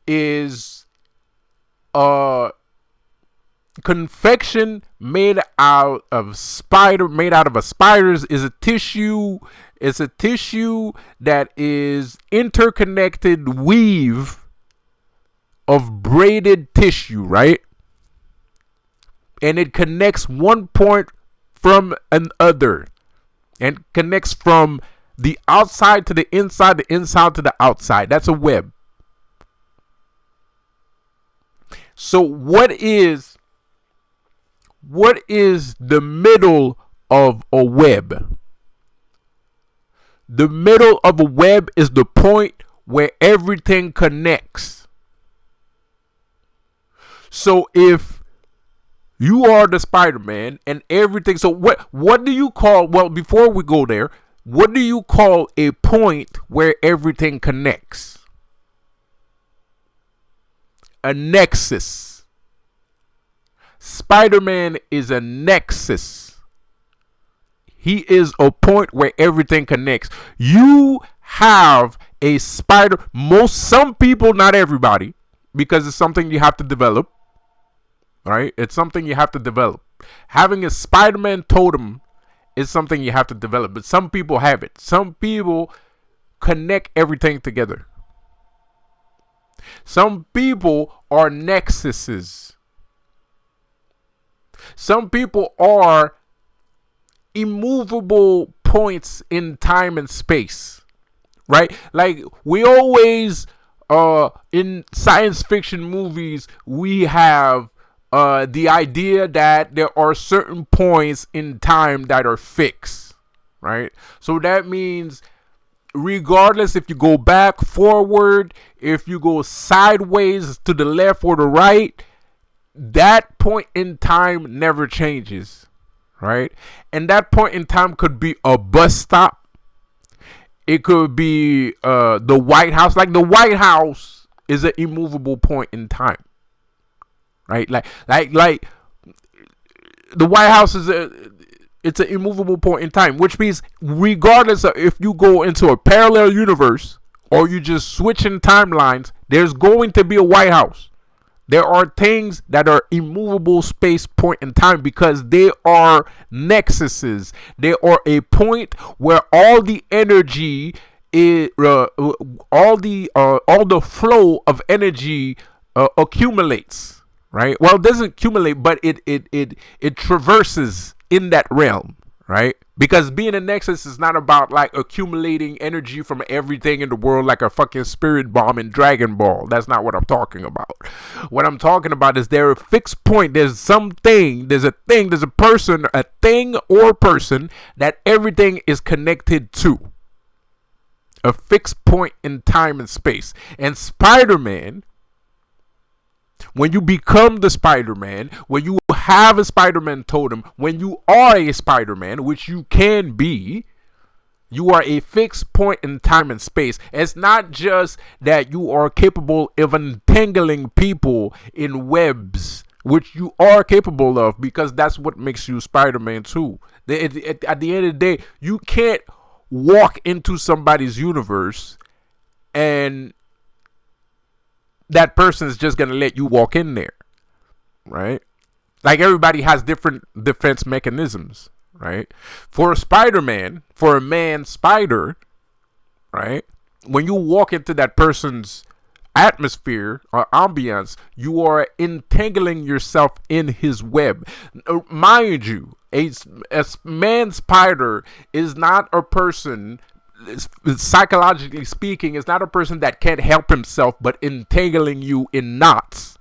is confection made out of a spider's is a tissue. It's a tissue that is interconnected weave of braided tissue, right? And it connects one point from another, and connects from the outside to the inside to the outside. That's a web. So what is the middle of a web? The middle of a web is the point where everything connects. So if you are the Spider-Man and everything, so what do you call, well, before we go there, what do you call a point where everything connects? A nexus. Spider-Man is a nexus. He is a point where everything connects. You have a some people, not everybody, because it's something you have to develop, right? It's something you have to develop. Having a Spider-Man totem is something you have to develop, but some people have it. Some people connect everything together. Some people are nexuses. Some people are immovable points in time and space, right? Like we always, in science fiction movies, we have the idea that there are certain points in time that are fixed, right? So that means regardless if you go back, forward, if you go sideways to the left or the right, that point in time never changes, right? And that point in time could be a bus stop. It could be the White House. Like the White House is an immovable point in time, right? Like the White House is it's an immovable point in time, which means regardless of if you go into a parallel universe or you just switch in timelines, there's going to be a White House. There are things that are immovable space point in time because they are nexuses. They are a point where all the energy is, all the flow of energy accumulates, right? Well, it doesn't accumulate, but it traverses in that realm, right? Because being a nexus is not about like accumulating energy from everything in the world like a fucking spirit bomb in Dragon Ball. That's not what I'm talking about. What I'm talking about is there a fixed point. There's something, there's a thing, there's a person, a thing or person that everything is connected to. A fixed point in time and space. And Spider-Man, when you become the Spider-Man, when you have a Spider-Man totem, when you are a Spider-Man, which you can be, you are a fixed point in time and space. It's not just that you are capable of entangling people in webs, which you are capable of, because that's what makes you Spider-Man too. At the end of the day, you can't walk into somebody's universe and that person is just going to let you walk in there, right? Like everybody has different defense mechanisms, right? For a Spider-Man, for a man spider, right? When you walk into that person's atmosphere or ambience, you are entangling yourself in his web. Mind you, a man spider is not a person, psychologically speaking, is not a person that can't help himself but entangling you in knots.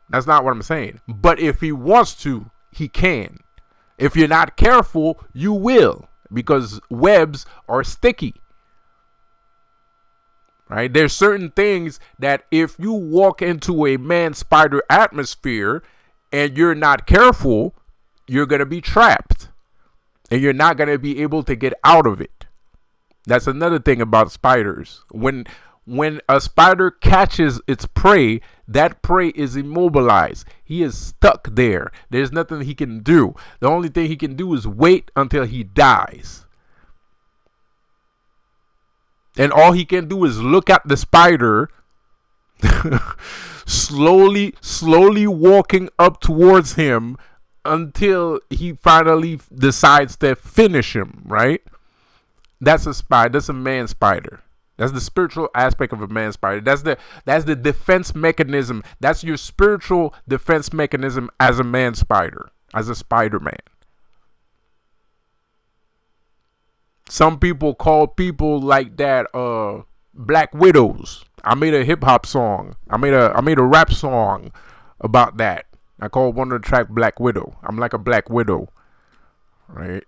That's not what I'm saying. But if he wants to, he can. If you're not careful, you will, because webs are sticky. Right? There's certain things that if you walk into a man spider atmosphere and you're not careful, you're going to be trapped and you're not going to be able to get out of it. That's another thing about spiders. When a spider catches its prey, that prey is immobilized. He is stuck there. There's nothing he can do. The only thing he can do is wait until he dies. And all he can do is look at the spider slowly walking up towards him until he finally decides to finish him, right? That's a spider. That's a man spider. That's the spiritual aspect of a man spider. That's the defense mechanism. That's your spiritual defense mechanism as a man spider, as a Spider-Man. Some people call people like that black widows. I made a hip hop song. I made a rap song about that. I call one of the track Black Widow. I'm like a black widow, right?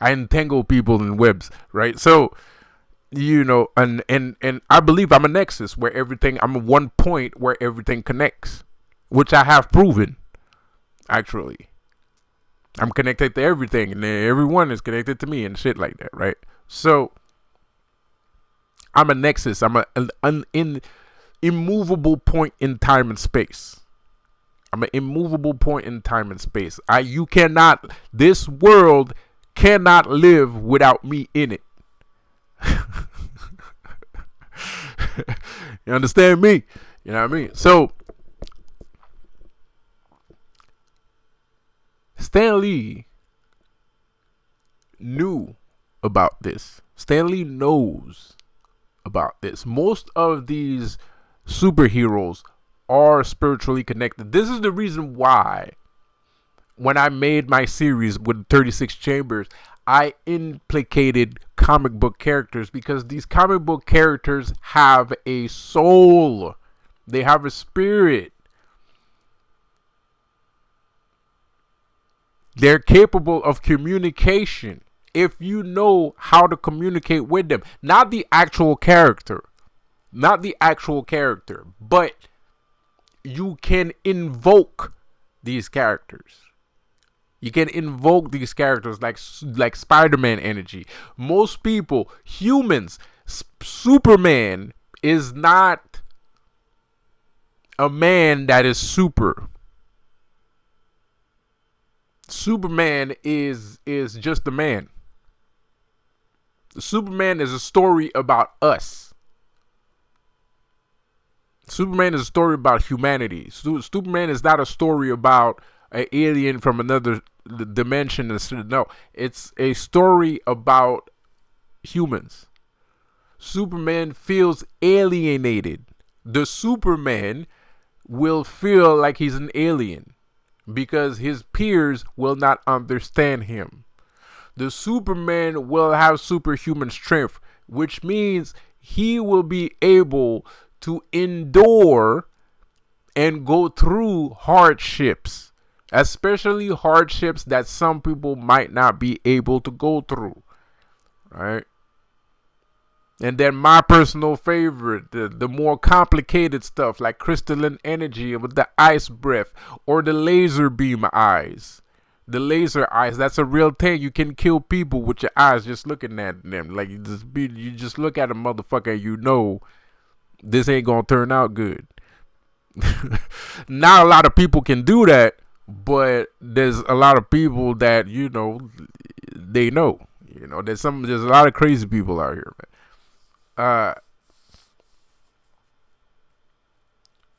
I entangle people in webs, right? So, you know, and I believe I'm a nexus where I'm a one point where everything connects, which I have proven, actually. I'm connected to everything, and everyone is connected to me and shit like that, right? So, I'm a nexus. I'm an immovable point in time and space. I'm an immovable point in time and space. This world cannot live without me in it. You understand me? You know what I mean? So, Stan Lee knew about this. Stan Lee knows about this. Most of these superheroes are spiritually connected. This is the reason why when I made my series with 36 Chambers, I implicated comic book characters, because these comic book characters have a soul. They have a spirit. They're capable of communication if you know how to communicate with them. Not the actual character. But you can invoke these characters. You can invoke these characters like Spider-Man energy. Most people, humans, Superman is not a man that is super. Superman is just a man. Superman is a story about us. Superman is a story about humanity. Superman is not a story about an alien from another dimension. No, it's a story about humans. Superman feels alienated. The Superman will feel like he's an alien because his peers will not understand him. The Superman will have superhuman strength, which means he will be able to endure and go through hardships, especially hardships that some people might not be able to go through, right? And then my personal favorite, the more complicated stuff like crystalline energy with the ice breath or the laser beam eyes. The laser eyes, that's a real thing. You can kill people with your eyes just looking at them. Like you just look at a motherfucker and you know this ain't gonna turn out good. Not a lot of people can do that, but there's a lot of people that, you know, they know. You know, there's a lot of crazy people out here, man.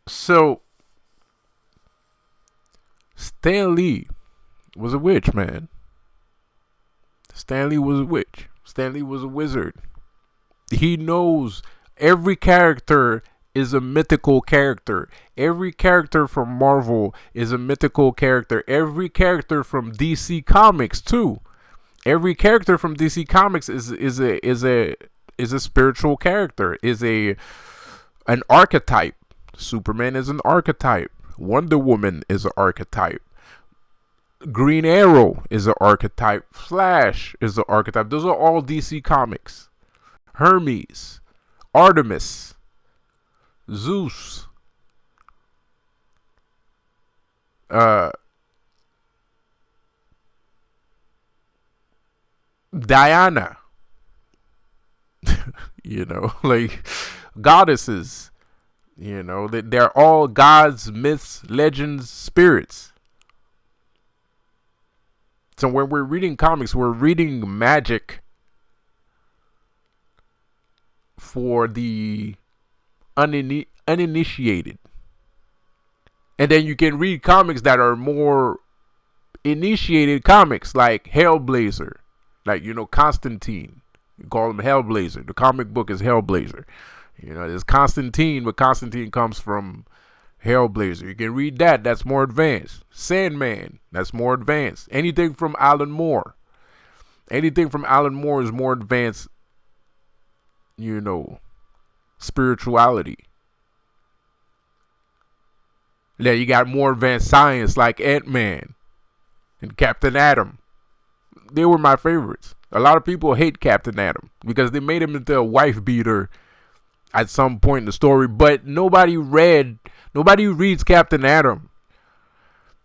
So Stan Lee was a witch, man. Stan Lee was a witch. Stan Lee was a wizard. He knows Every character is a mythical character. Every character from Marvel is a mythical character. Every character from DC Comics too. Every character from DC Comics is a spiritual character. Is a an archetype. Superman is an archetype. Wonder Woman is an archetype. Green Arrow is an archetype. Flash is an archetype. Those are all DC Comics. Hermes, Artemis, Zeus, Diana, like goddesses, they're all gods, myths, legends, spirits. So when we're reading comics, we're reading magic for the uninitiated. And then you can read comics that are more initiated comics, like Hellblazer, like Constantine. You call him Hellblazer. The comic book is Hellblazer. There's Constantine, but Constantine comes from Hellblazer. You can read that. That's more advanced. Sandman. That's more advanced. Anything from Alan Moore. Anything from Alan Moore is more advanced. Spirituality. Then you got more advanced science like Ant-Man and Captain Atom. They were my favorites. A lot of people hate Captain Atom because they made him into a wife beater at some point in the story, but nobody reads Captain Atom.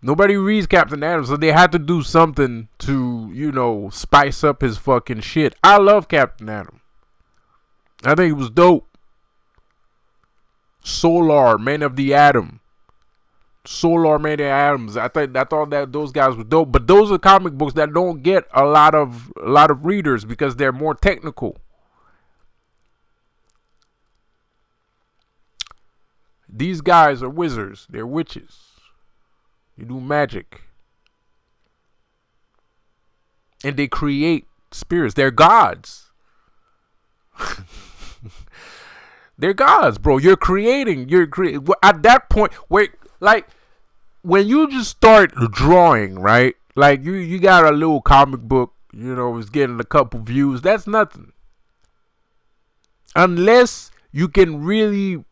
Nobody reads Captain Atom, so they had to do something to, spice up his fucking shit. I love Captain Atom. I think he was dope. Solar, Man of the Atom. Solar, Man of the Atoms. I thought that those guys were dope, but those are comic books that don't get a lot of readers because they're more technical. These guys are wizards. They're witches. They do magic. And they create spirits. They're gods. They're gods, bro. You're creating. At that point, when you just start drawing, right? Like you got a little comic book, it's getting a couple views. That's nothing. Unless you can really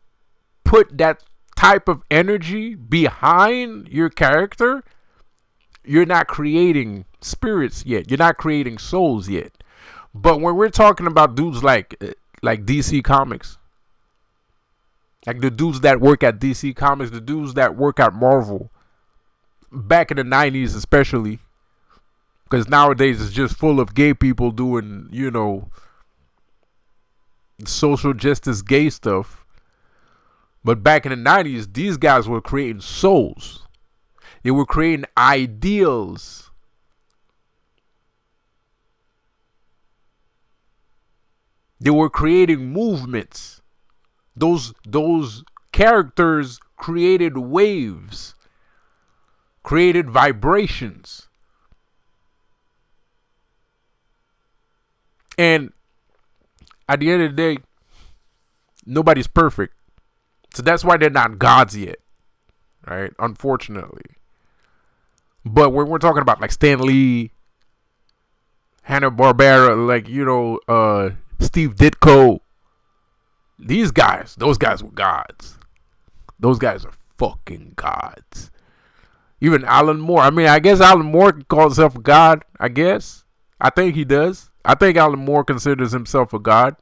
put that type of energy behind your character, you're not creating spirits yet. You're not creating souls yet. But when we're talking about dudes like DC Comics, like the dudes that work at DC Comics, the dudes that work at Marvel, back in the 90s especially, because nowadays it's just full of gay people doing, social justice gay stuff. But back in the 90s, these guys were creating souls. They were creating ideals. They were creating movements. Those characters created waves, created vibrations. And at the end of the day, nobody's perfect. So that's why they're not gods yet, right? Unfortunately. But when we're talking about like Stan Lee, Hanna-Barbera, Steve Ditko, those guys were gods. Those guys are fucking gods. Even Alan Moore. I mean, I guess Alan Moore can call himself a god, I guess. I think he does. I think Alan Moore considers himself a god.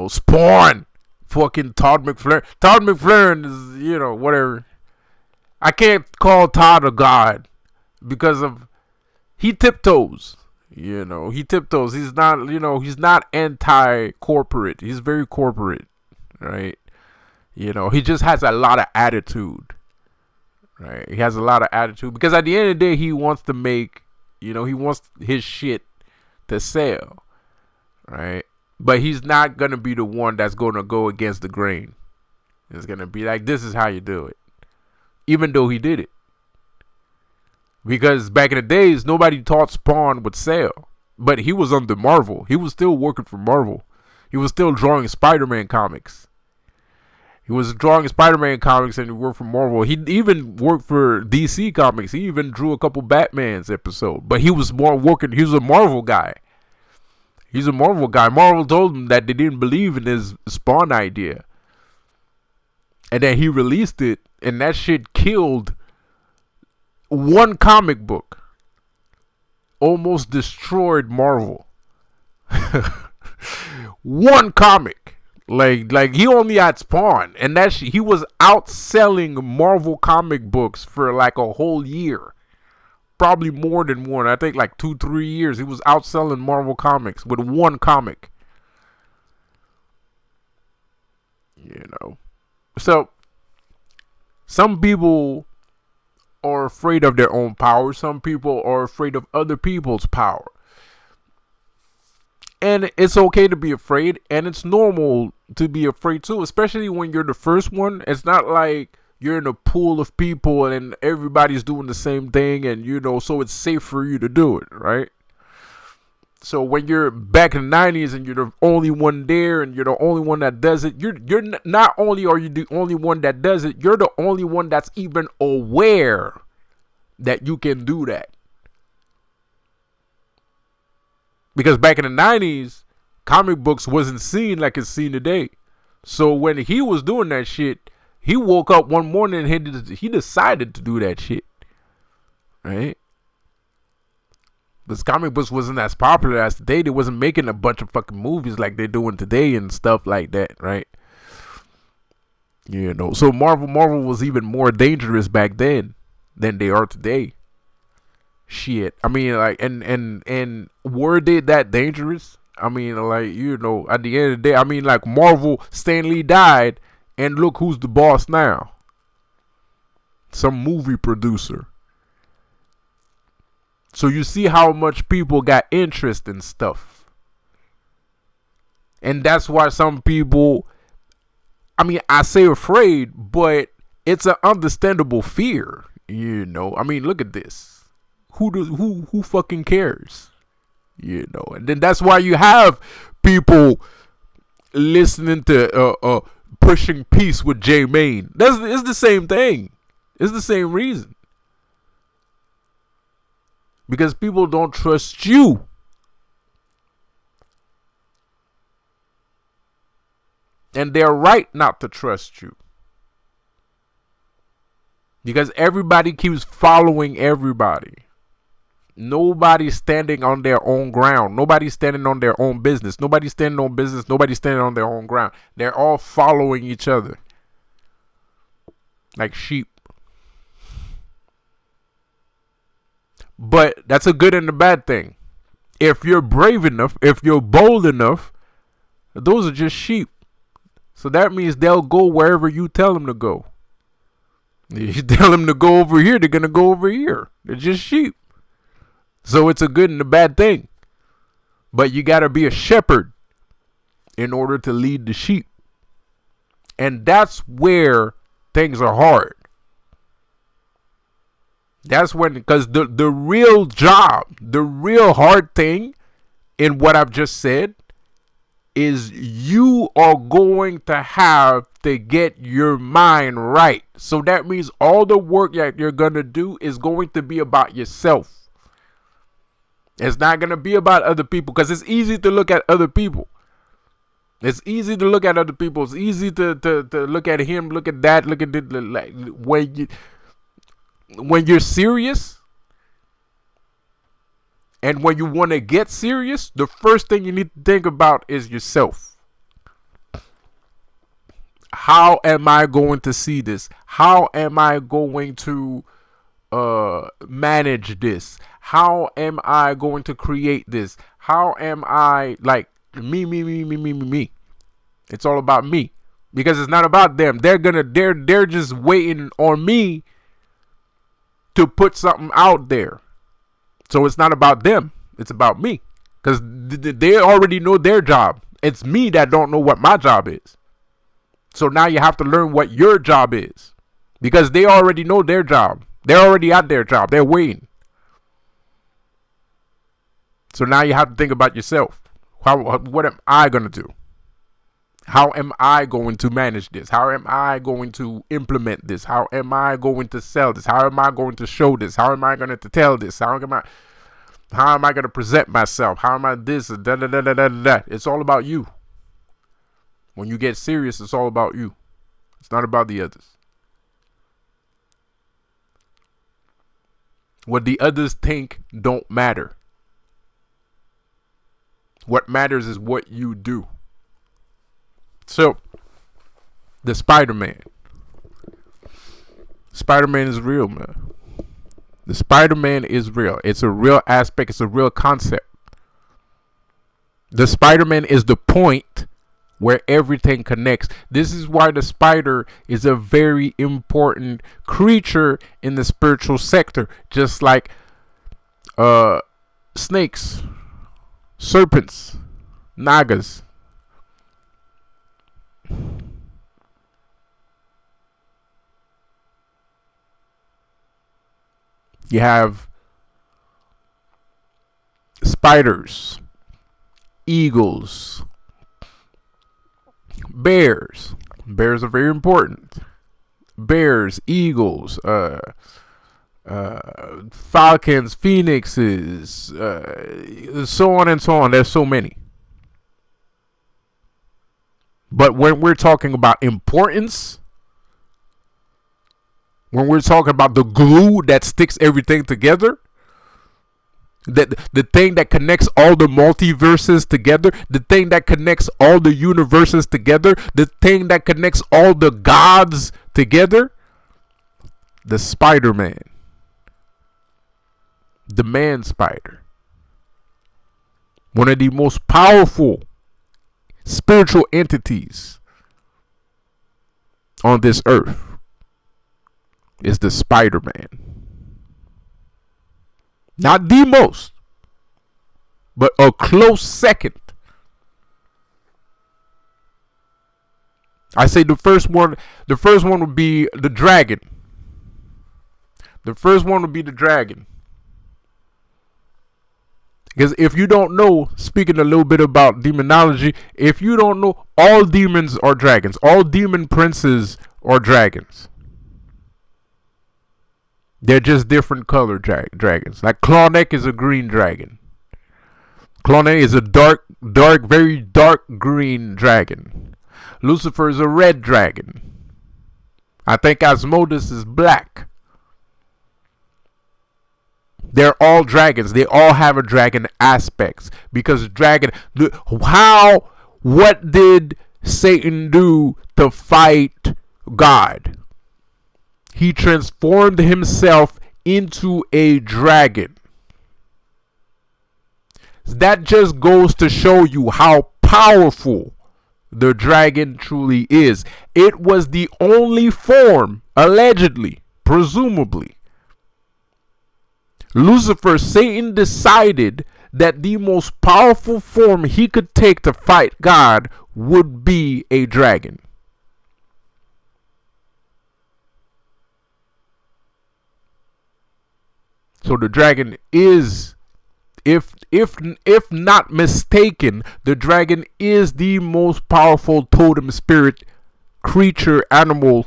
Spawn. Fucking Todd McFarlane. Todd McFarlane is, whatever. I can't call Todd a god because of he tiptoes. He tiptoes. He's not, he's not anti-corporate. He's very corporate, right? He just has a lot of attitude, right? He has a lot of attitude because at the end of the day, he wants to make, he wants his shit to sell, right? But he's not going to be the one that's going to go against the grain. It's going to be like, this is how you do it. Even though he did it. Because back in the days, nobody thought Spawn would sell. But he was under Marvel. He was still working for Marvel. He was still drawing Spider-Man comics. He was drawing Spider-Man comics and he worked for Marvel. He even worked for DC Comics. He even drew a couple Batman's episode. But he was more working. He was a Marvel guy. He's a Marvel guy. Marvel told him that they didn't believe in his Spawn idea. And then he released it. And that shit killed one comic book. Almost destroyed Marvel. One comic. Like he only had Spawn, and he was outselling Marvel comic books for like a whole year, probably more than one. I think like 2-3 years. He was outselling Marvel comics with one comic. You know, so some people are afraid of their own power. Some people are afraid of other people's power. And it's okay to be afraid, and it's normal to be afraid too, especially when you're the first one. It's not like you're in a pool of people and everybody's doing the same thing, and you know, so it's safe for you to do it, right? So when you're back in the 90s and you're the only one there and you're the only one that does it, you're not only are you the only one that does it, you're the only one that's even aware that you can do that. Because back in the 90s, comic books wasn't seen like it's seen today. So when he was doing that shit, he woke up one morning and he decided to do that shit. Right? Because comic books wasn't as popular as today. They wasn't making a bunch of fucking movies like they're doing today and stuff like that, right? You know, so Marvel was even more dangerous back then than they are today. Shit, I mean, like, and were they that dangerous? I mean, like, you know, at the end of the day, I mean, like, Marvel, Stan Lee died, and look who's the boss now. Some movie producer. So you see how much people got interest in stuff. And that's why some people, I mean, I say afraid, but it's an understandable fear, you know. I mean, look at this. Who fucking cares? You know, and then that's why you have people listening to Pushing Peace with Jmane. It's the same thing. It's the same reason. Because people don't trust you. And they're right not to trust you. Because everybody keeps following everybody. Nobody's standing on their own ground. Nobody's standing on their own business. Nobody's standing on business. Nobody's standing on their own ground. They're all following each other. Like sheep. But that's a good and a bad thing. If you're brave enough, if you're bold enough, those are just sheep. So that means they'll go wherever you tell them to go. You tell them to go over here, they're going to go over here. They're just sheep. So it's a good and a bad thing. But you got to be a shepherd in order to lead the sheep. And that's where things are hard. That's when, because the real job, the real hard thing in what I've just said is you are going to have to get your mind right. So that means all the work that you're going to do is going to be about yourself. It's not going to be about other people, because it's easy to look at other people. It's easy to look at other people. It's easy to look at him, look at that, look at it. Like, when you're serious and when you want to get serious, the first thing you need to think about is yourself. How am I going to see this? How am I going to manage this? How am I going to create this? How am I, like, me. It's all about me, because it's not about them. They're just waiting on me to put something out there. So it's not about them. It's about me, because they already know their job. It's me that don't know what my job is. So now you have to learn what your job is, because they already know their job. They're already at their job. They're waiting. So now you have to think about yourself. What am I going to do? How am I going to manage this? How am I going to implement this? How am I going to sell this? How am I going to show this? How am I going to tell this? How am I going to present myself? How am I this? Da, da, da, da, da, da. It's all about you. When you get serious, it's all about you. It's not about the others. What the others think don't matter. What matters is what you do. So, the Spider-Man. Spider-Man is real, man. The Spider-Man is real. It's a real aspect. It's a real concept. The Spider-Man is the point where everything connects. This is why the spider is a very important creature in the spiritual sector. Just like snakes, serpents, nagas. You have spiders, eagles, bears. Bears are very important. Bears, eagles, falcons, phoenixes, so on and so on. There's so many. But when we're talking about importance, when we're talking about the glue that sticks everything together, that the thing that connects all the multiverses together, the thing that connects all the universes together, the thing that connects all the gods together, the Spider-Man, the man spider, one of the most powerful spiritual entities on this earth is the Spider-Man. Not the most, but a close second. I say the first one would be the dragon. The first one would be the dragon. Because if you don't know, speaking a little bit about demonology, if you don't know, all demons are dragons. All demon princes are dragons. They're just different color dragons. Like Clawneck is a green dragon. Clawneck is a dark, very dark green dragon. Lucifer is a red dragon. I think Asmodeus is black. They're all dragons. They all have a dragon aspects. Because what did Satan do to fight God? He transformed himself into a dragon. That just goes to show you how powerful the dragon truly is. It was the only form, allegedly, presumably. Lucifer, Satan decided that the most powerful form he could take to fight God would be a dragon. So the dragon is, if not mistaken, the dragon is the most powerful totem spirit, creature, animal,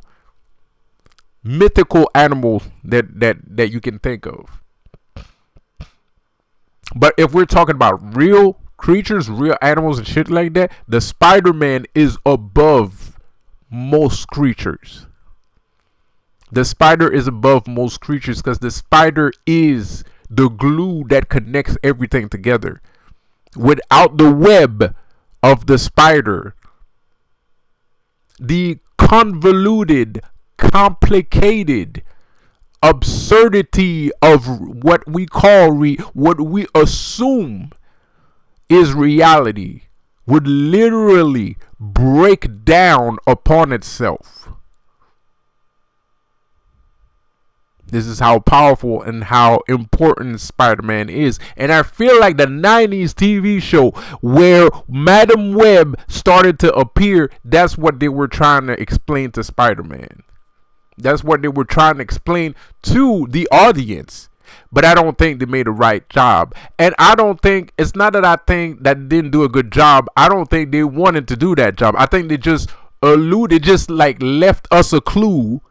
mythical animal that you can think of. But if we're talking about real creatures, real animals and shit like that, the Spider-Man is above most creatures. The spider is above most creatures because the spider is the glue that connects everything together. Without the web of the spider, the convoluted, complicated absurdity of what we call what we assume is reality would literally break down upon itself. This is how powerful and how important Spider-Man is. And I feel like the 90s TV show where Madam Web started to appear, that's what they were trying to explain to Spider-Man. That's what they were trying to explain to the audience. but I don't think they made the right job. And I don't think, it's not that I think that they didn't do a good job. I don't think they wanted to do that job. I think they just just like left us a clue,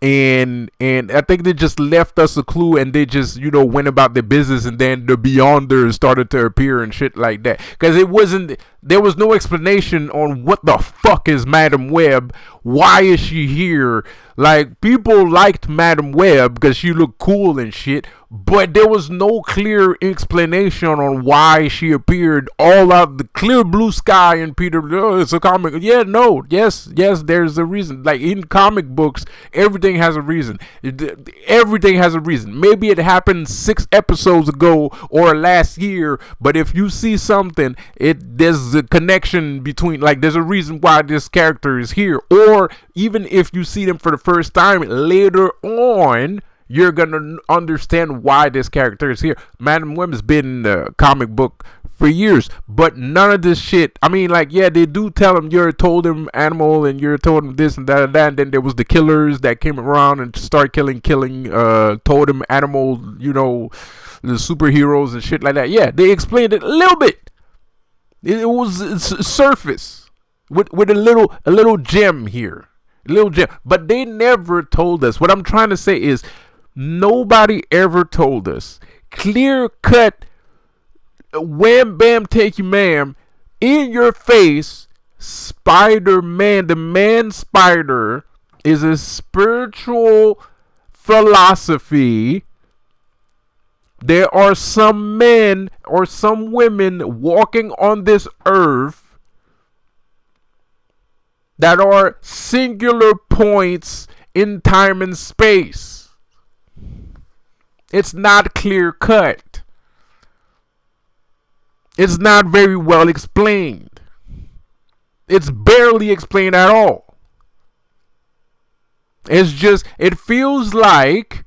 and I think they just left us a clue, and they just, you know, went about their business, and then the Beyonders started to appear and shit like that. Because there was no explanation on what the fuck is Madam Web, why is she here. Like, people liked Madam Web because she looked cool and shit, but there was no clear explanation on why she appeared all out the clear blue sky. And Peter, oh, it's a comic. Yeah, no, yes, there's a reason. Like, in comic books, everything has a reason. Everything has a reason. Maybe it happened 6 episodes ago or last year, but if you see something, there's a connection between, like, there's a reason why this character is here. Or even if you see them for the first time later on, you're gonna understand why this character is here. Madam Web has been in the comic book for years, but none of this shit. I mean, like, yeah, they do tell him you're a totem animal and you're a totem this and that and that. And then there was the killers that came around and started killing totem animal, you know, the superheroes and shit like that. Yeah, they explained it a little bit. It was surface with a little gem here. Little gem, but they never told us. What I'm trying to say is, nobody ever told us clear cut, wham bam take you ma'am, in your face, Spider-Man, the man spider, is a spiritual philosophy. There are some men or some women walking on this earth that are singular points in time and space. It's not clear cut. It's not very well explained. It's barely explained at all. It's just, it feels like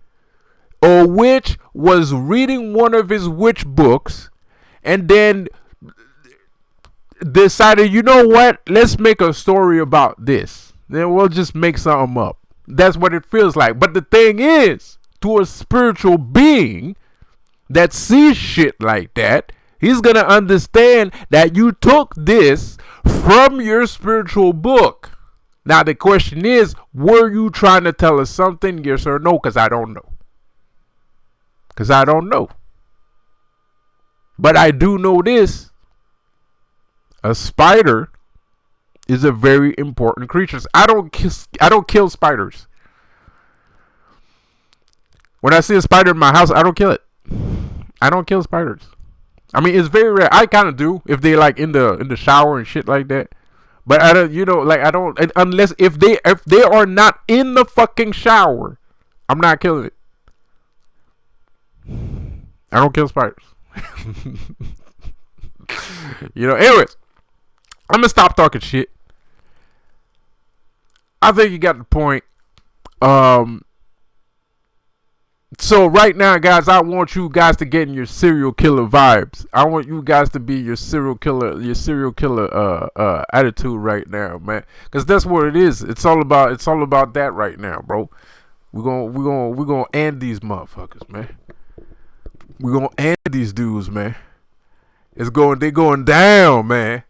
a witch was reading one of his witch books and then decided, you know what, let's make a story about this. Then we'll just make something up. That's what it feels like. But the thing is, to a spiritual being that sees shit like that, he's gonna understand that you took this from your spiritual book. Now the question is, were you trying to tell us something? Yes or no? Because I don't know. But I do know this. A spider is a very important creature. I don't kill spiders. When I see a spider in my house, I don't kill it. I don't kill spiders. I mean, it's very rare. I kind of do if they like in the shower and shit like that. But I don't, you know, like I don't, unless if they are not in the fucking shower, I'm not killing it. I don't kill spiders. You know, anyways, I'm gonna stop talking shit. I think you got the point. So right now, guys, I want you guys to get in your serial killer vibes. I want you guys to be your serial killer attitude right now, man. Cause that's what it is. It's all about that right now, bro. We're gonna end these motherfuckers, man. We're gonna end these dudes, man. They're going down, man.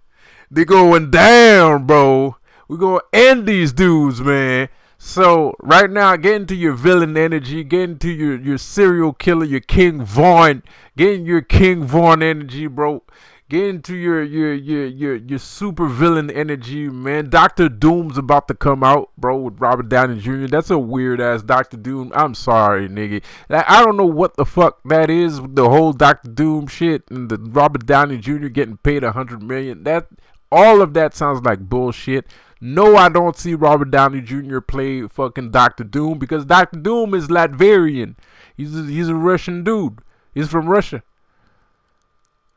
They're going down, bro. We're gonna end these dudes, man. So right now, get into your villain energy, get into your serial killer, your King Vaughn, get in your King Vaughn energy, bro. Get into your super villain energy, man. Dr. Doom's about to come out, bro, with Robert Downey Jr. That's a weird ass Dr. Doom. I'm sorry, nigga. Like, I don't know what the fuck that is, the whole Dr. Doom shit and the Robert Downey Jr. getting paid $100 million. All of that sounds like bullshit. No, I don't see Robert Downey Jr. play fucking Dr. Doom because Dr. Doom is Latvian. He's a Russian dude. He's from Russia.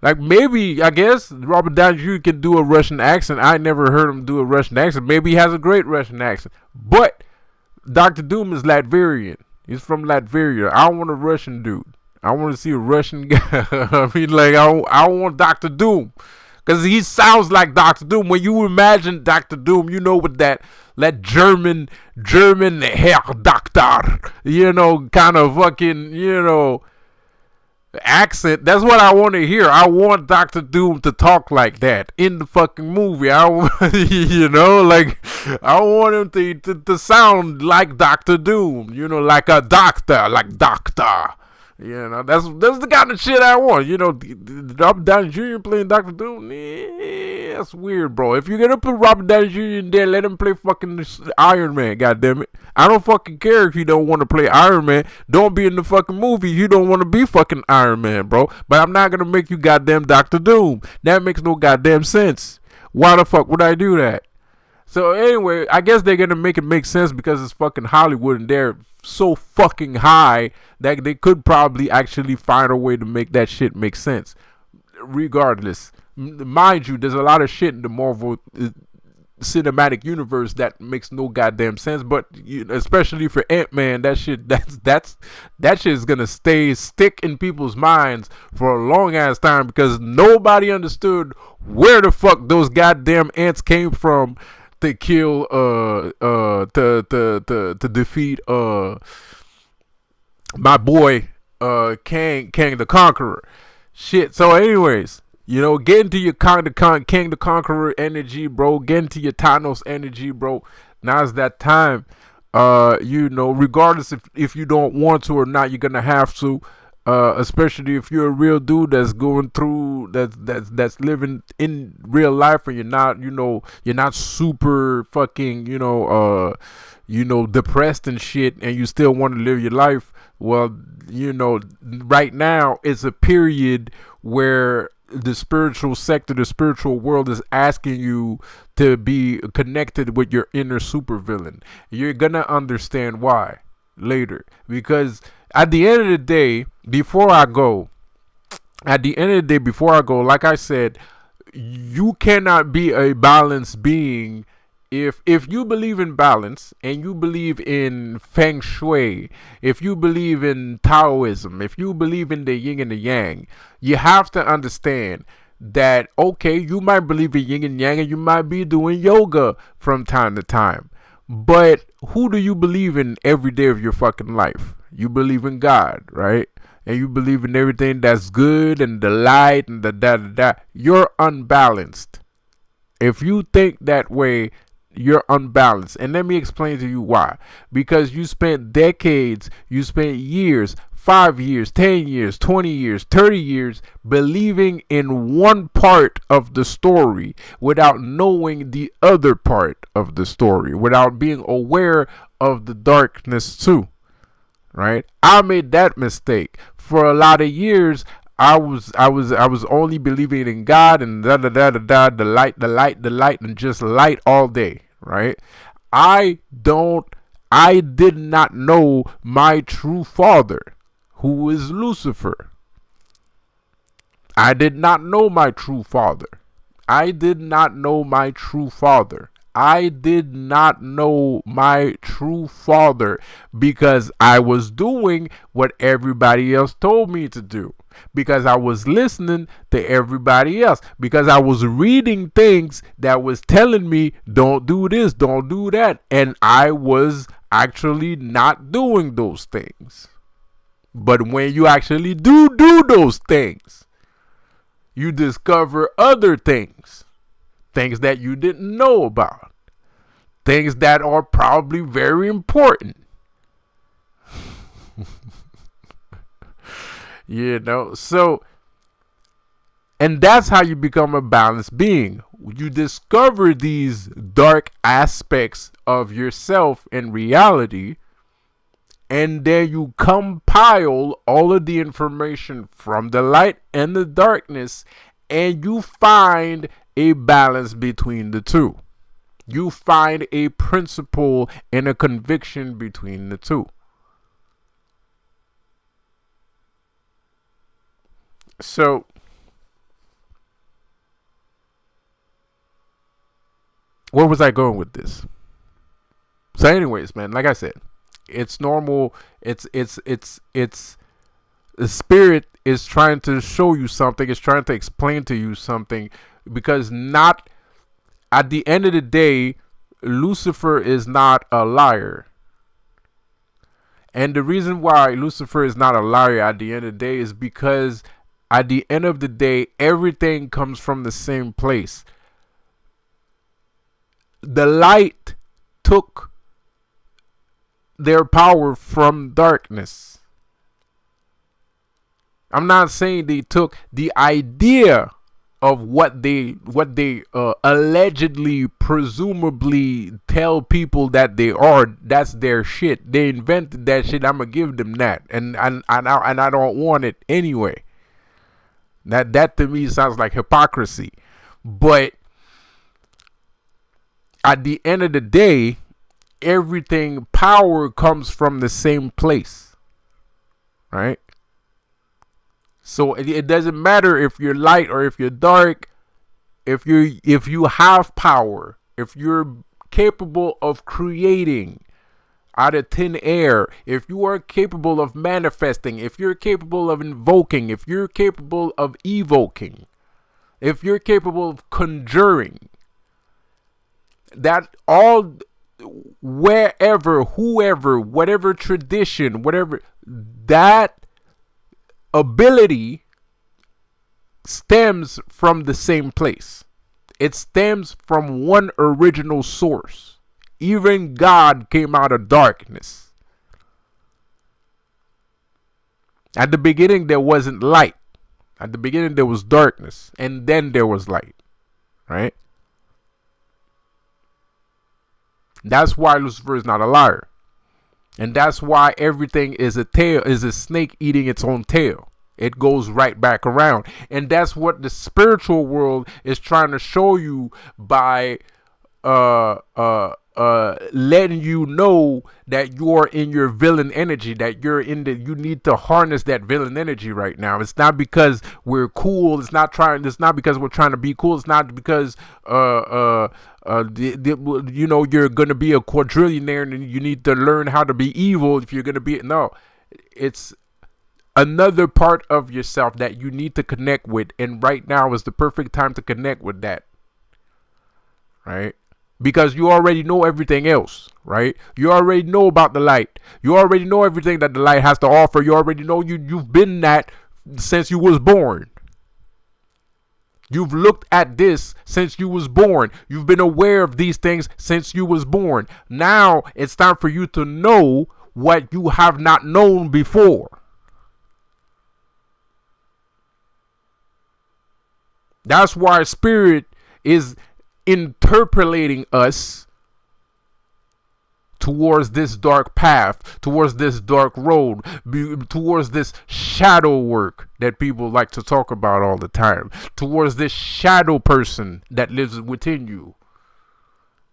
Like, maybe, I guess, Robert Downey Jr. can do a Russian accent. I never heard him do a Russian accent. Maybe he has a great Russian accent. But Dr. Doom is Latvian. He's from Latvia. I don't want a Russian dude. I want to see a Russian guy. I mean, like, I want Dr. Doom. Because he sounds like Doctor Doom. When you imagine Doctor Doom, you know, with that German Herr Doctor, you know, kind of fucking, you know, accent. That's what I want to hear. I want Doctor Doom to talk like that in the fucking movie. You know, like, I want him to sound like Doctor Doom, you know, like a doctor, like Doctor. You know, that's the kind of shit I want. You know, Robert Downey Jr. playing Doctor Doom, that's weird, bro. If you're gonna put Robert Downey Jr. in there, let him play fucking Iron Man. Goddamn it, I don't fucking care if you don't want to play Iron Man. Don't be in the fucking movie. You don't want to be fucking Iron Man, bro. But I'm not gonna make you goddamn Doctor Doom. That makes no goddamn sense. Why the fuck would I do that? So anyway, I guess they're gonna make it make sense because it's fucking Hollywood and they're so fucking high that they could probably actually find a way to make that shit make sense. Regardless, mind you, there's a lot of shit in the Marvel cinematic universe that makes no goddamn sense. But especially for Ant-Man, that shit is gonna stick in people's minds for a long ass time because nobody understood where the fuck those goddamn ants came from to kill to defeat my boy Kang the Conqueror. Shit. So anyways, you know, get into your Kang the Conqueror energy, bro. Get into your Thanos energy, bro. Now's that time. You know, regardless if you don't want to or not, you're gonna have to. Especially if you're a real dude that's going through that's living in real life and you're not super fucking depressed and shit and you still want to live your life. Well, you know, right now it's a period where the spiritual sector, the spiritual world is asking you to be connected with your inner supervillain. You're gonna understand why later, because at the end of the day, before I go, like I said, you cannot be a balanced being if you believe in balance and you believe in feng shui, if you believe in Taoism, if you believe in the yin and the yang, you have to understand that, okay, you might believe in yin and yang and you might be doing yoga from time to time, but who do you believe in every day of your fucking life? You believe in God, right? And you believe in everything that's good and the light and the da. You're unbalanced. If you think that way, you're unbalanced. And let me explain to you why. Because you spent decades, you spent years, 5 years, 10 years, 20 years, 30 years believing in one part of the story without knowing the other part of the story, without being aware of the darkness too. Right? I made that mistake. For a lot of years, I was only believing in God and the light, and just light all day, right? I did not know my true father, who is Lucifer. I did not know my true father. I did not know my true father. I did not know my true father because I was doing what everybody else told me to do. Because I was listening to everybody else. Because I was reading things that was telling me, don't do this, don't do that. And I was actually not doing those things. But when you actually do those things, you discover other things. Things that you didn't know about. Things that are probably very important. You know, so, and that's how you become a balanced being. You discover these dark aspects of yourself in reality, and then you compile all of the information from the light and the darkness, and you find a balance between the two. You find a principle and a conviction between the two. So, where was I going with this? So anyways, man, like I said, it's normal. It's the spirit is trying to show you something. It's trying to explain to you something. because not at the end of the day, Lucifer is not a liar. And the reason why Lucifer is not a liar at the end of the day is because at the end of the day, everything comes from the same place. The light took their power from darkness. I'm not saying they took the idea of what they allegedly, presumably tell people that they are. That's their shit. They invented that shit. I'm gonna give them that, and I don't want it anyway. That to me sounds like hypocrisy. But at the end of the day, everything, power comes from the same place, right? So it doesn't matter if you're light or if you're dark. If you have power, if you're capable of creating out of thin air, if you are capable of manifesting, if you're capable of invoking, if you're capable of evoking, if you're capable of conjuring, that all, wherever, whoever, whatever tradition, whatever, that ability stems from the same place. It stems from one original source. Even God came out of darkness. At the beginning, there wasn't light. At the beginning, there was darkness. And then there was light. Right? That's why Lucifer is not a liar. And that's why everything is a snake eating its own tail. It goes right back around. And that's what the spiritual world is trying to show you by letting you know that you're in your villain energy, that you need to harness that villain energy right now. It's not because we're cool. It's not because we're trying to be cool. It's not because you're gonna be a quadrillionaire and you need to learn how to be evil if you're gonna be. No, it's another part of yourself that you need to connect with, and right now is the perfect time to connect with that, right? Because you already know everything else, right? You already know about the light. You already know everything that the light has to offer. You already know you've been that since you was born. You've looked at this since you was born. You've been aware of these things since you was born. Now it's time for you to know what you have not known before. That's why spirit is interpolating us towards this dark path, towards this dark road, towards this shadow work that people like to talk about all the time, towards this shadow person that lives within you,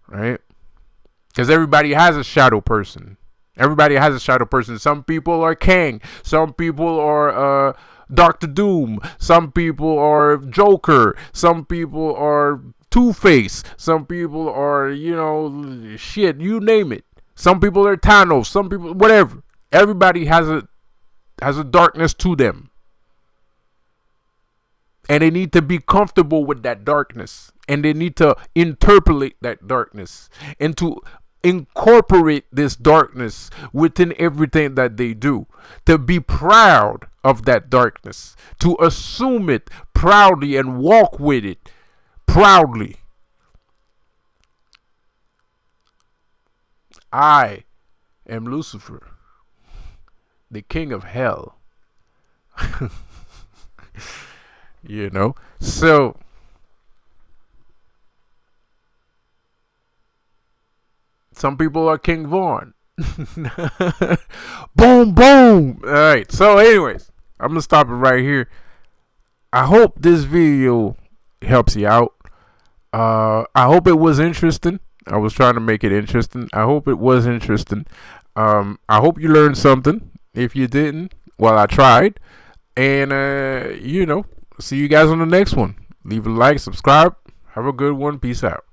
right? Because everybody has a shadow person. Everybody has a shadow person. Some people are Kang. Some people are Dr. Doom. Some people are Joker. Some people are Two-Face. Some people are, shit, you name it. Some people are Thanos. Some people, whatever. Everybody has a darkness to them. And they need to be comfortable with that darkness. And they need to interpolate that darkness. And to incorporate this darkness within everything that they do. To be proud of that darkness. To assume it proudly and walk with it proudly. I am Lucifer, the king of hell. So some people are King Vaughn. Boom, boom. All right. So anyways, I'm going to stop it right here. I hope this video helps you out. I hope it was interesting. I was trying to make it interesting. I hope it was interesting. I hope you learned something. If you didn't, well, I tried. And, see you guys on the next one. Leave a like, subscribe. Have a good one. Peace out.